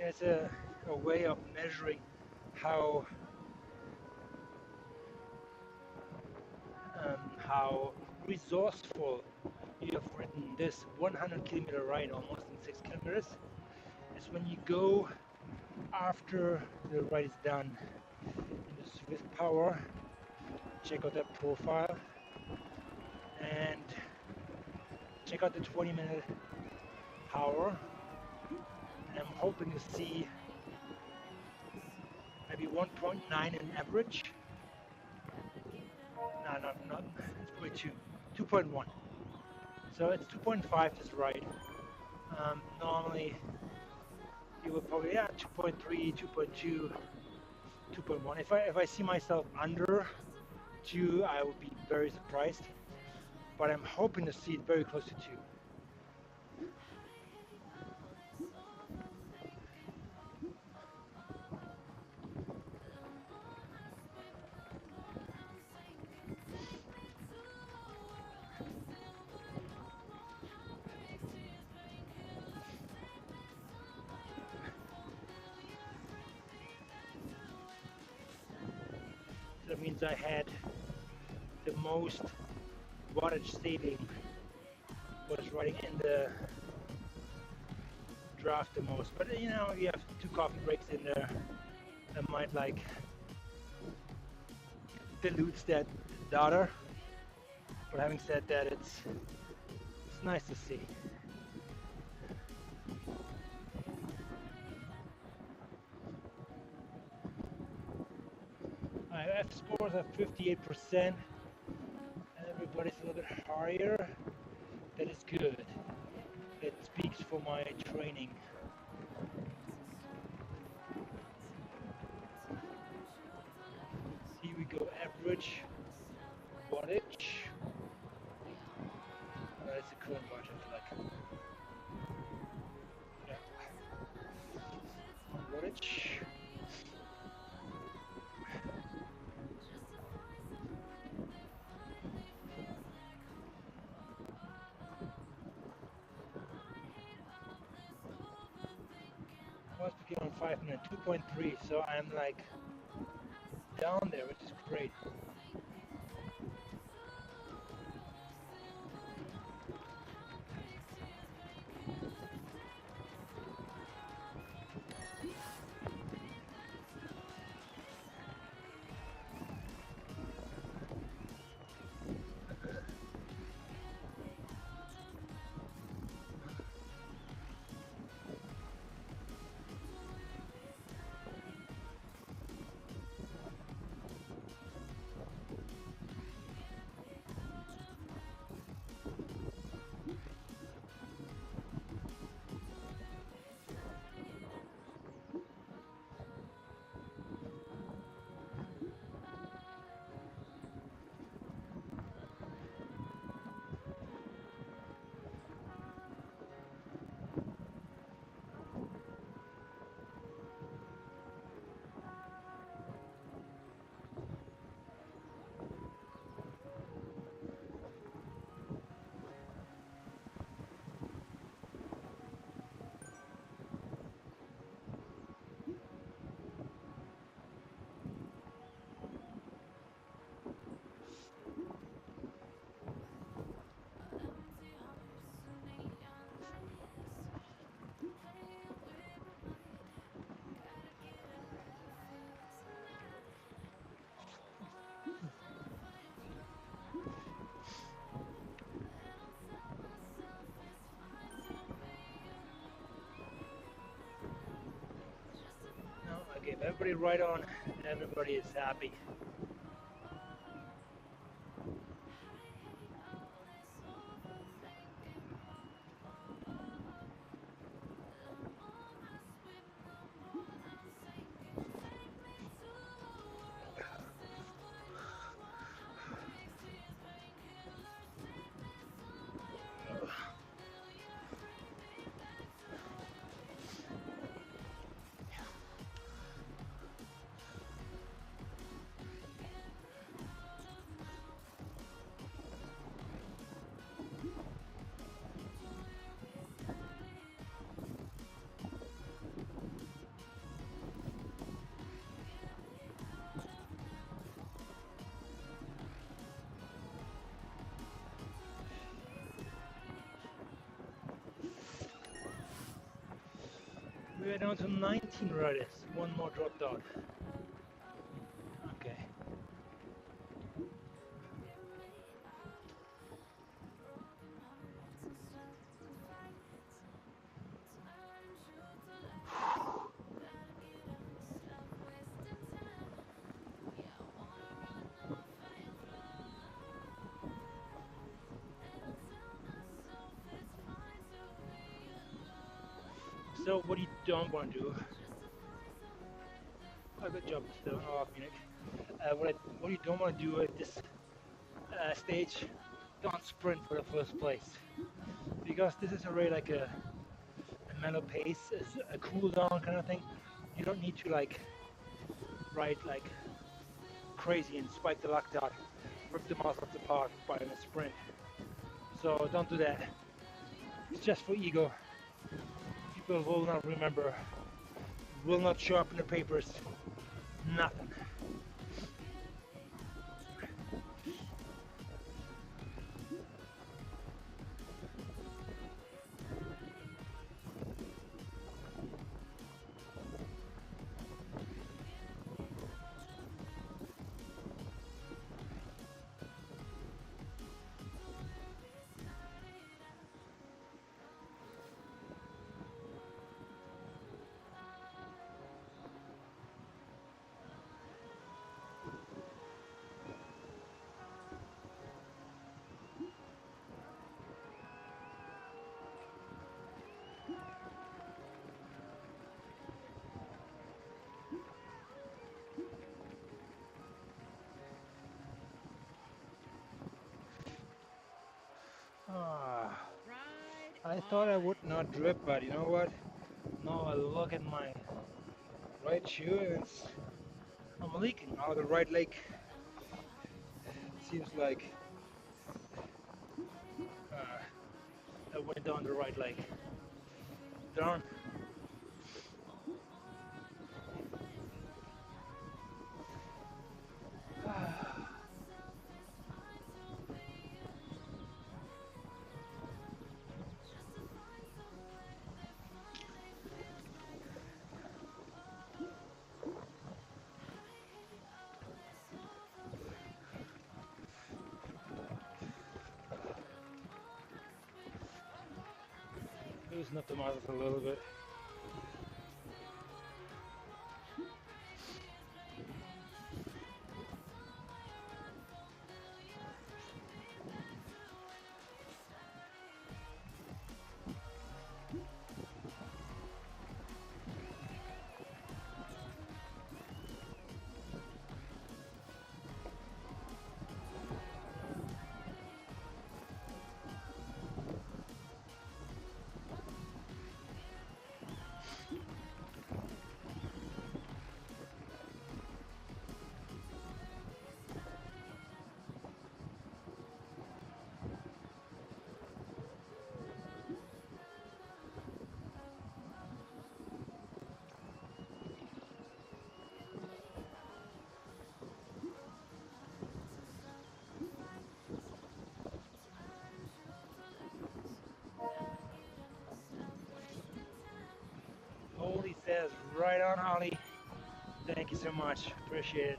A: as a way of measuring how how resourceful you have ridden this 100-kilometer ride almost in 6 kilometers is when you go after the ride is done in the Swift Power, check out that profile and check out the 20-minute power, and I'm hoping to see maybe 1.9 in average. No, not it's probably 2.1. So it's 2.5 this ride. Normally you would probably 2.3, 2.2, 2.1. If I see myself under 2, I would be very surprised. But I'm hoping to see it very close to 2. That means I had the most wattage saving was riding in the draft the most. But you know, you have 2 coffee breaks in there that might like dilutes that data. But having said that, it's nice to see. My F scores are 58%. Everybody's a little bit higher. That is good. It speaks for my training. Here we go, average wattage. That's a current wattage, I feel like. Yeah. Wattage. Must be on 5 minutes, 2.3, so I'm like down there, which is great. I gave everybody right on, everybody is happy. We're down to 19 riders. One more dropped out. Okay. So what you don't want to do, oh, good job, still off Munich. What you don't want to do at this stage, don't sprint for the first place, because this is already like a mellow pace, it's a cool down kind of thing. You don't need to like ride like crazy and spike the lactate, rip the mouth off the park by a sprint. So don't do that. It's just for ego. People will not remember, will not show up in the papers, nothing. Ah, I thought I would not drip, but you know what? Now I look at my right shoe and I'm leaking out of the right leg. Seems like I went down the right leg. Darn. Loosen up the muscles a little bit. Holy says right on, Holly. Thank you so much. Appreciate it.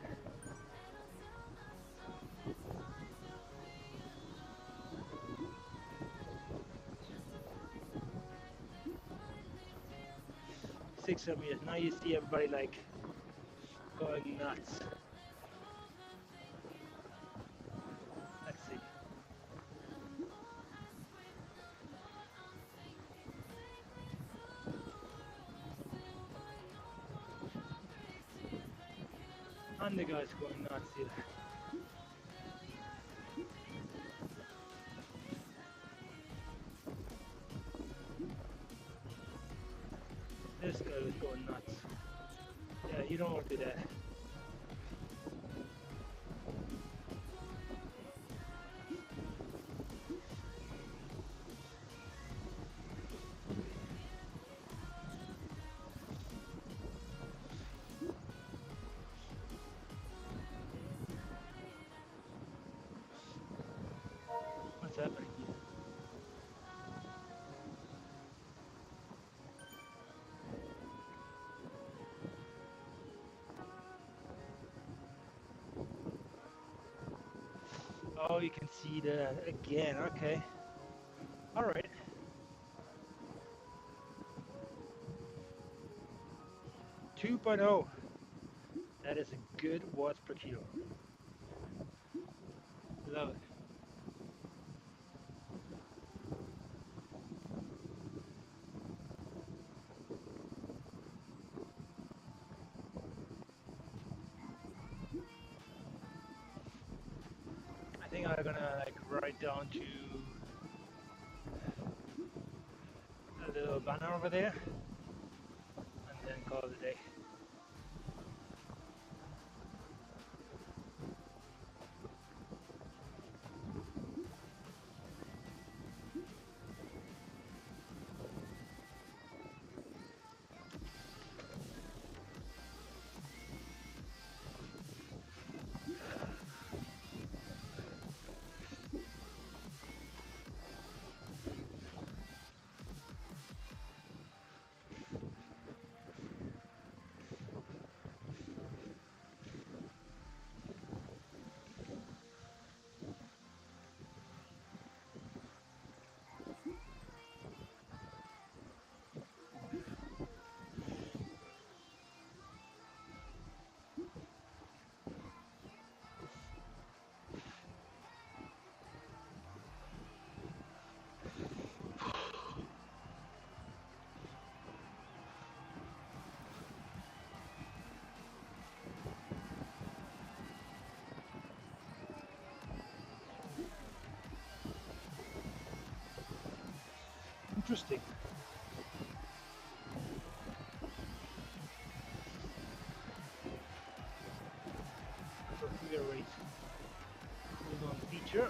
A: Six of meters. Now you see everybody like going nuts. Let's see. And the guy's going nuts here. This guy was going nuts. Yeah, you don't want to do that. What's happening here? Oh, you can see that again. Okay. All right. 2.0. That is a good watts per kilo. Love it. I think I'm gonna like write down to a little banner over there and then call it a day. Interesting. So here is cool down feature.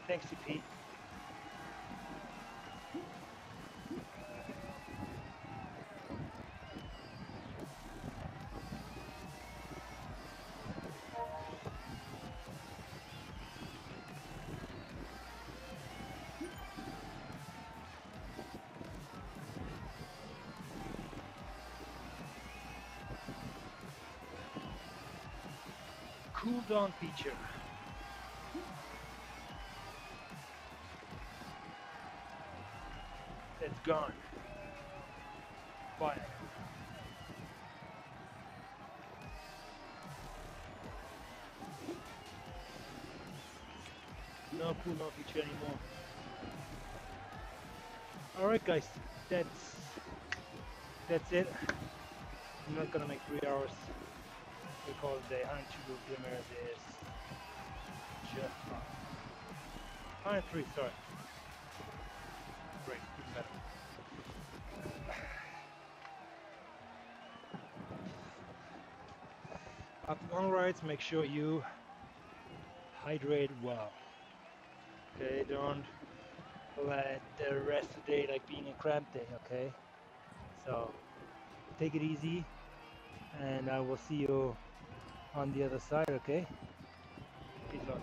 A: Thanks, TP. Cool down feature. It's gone. Quiet. No cool down feature anymore. All right, guys, that's it. I'm not gonna make 3 hours. We call it a day. 102 kilometers is just fine. 103, sorry. Great, even better. After long rides, make sure you hydrate well. Okay, don't let the rest of the day like being a cramp day. Okay, so take it easy, and I will see you on the other side. Okay, peace out.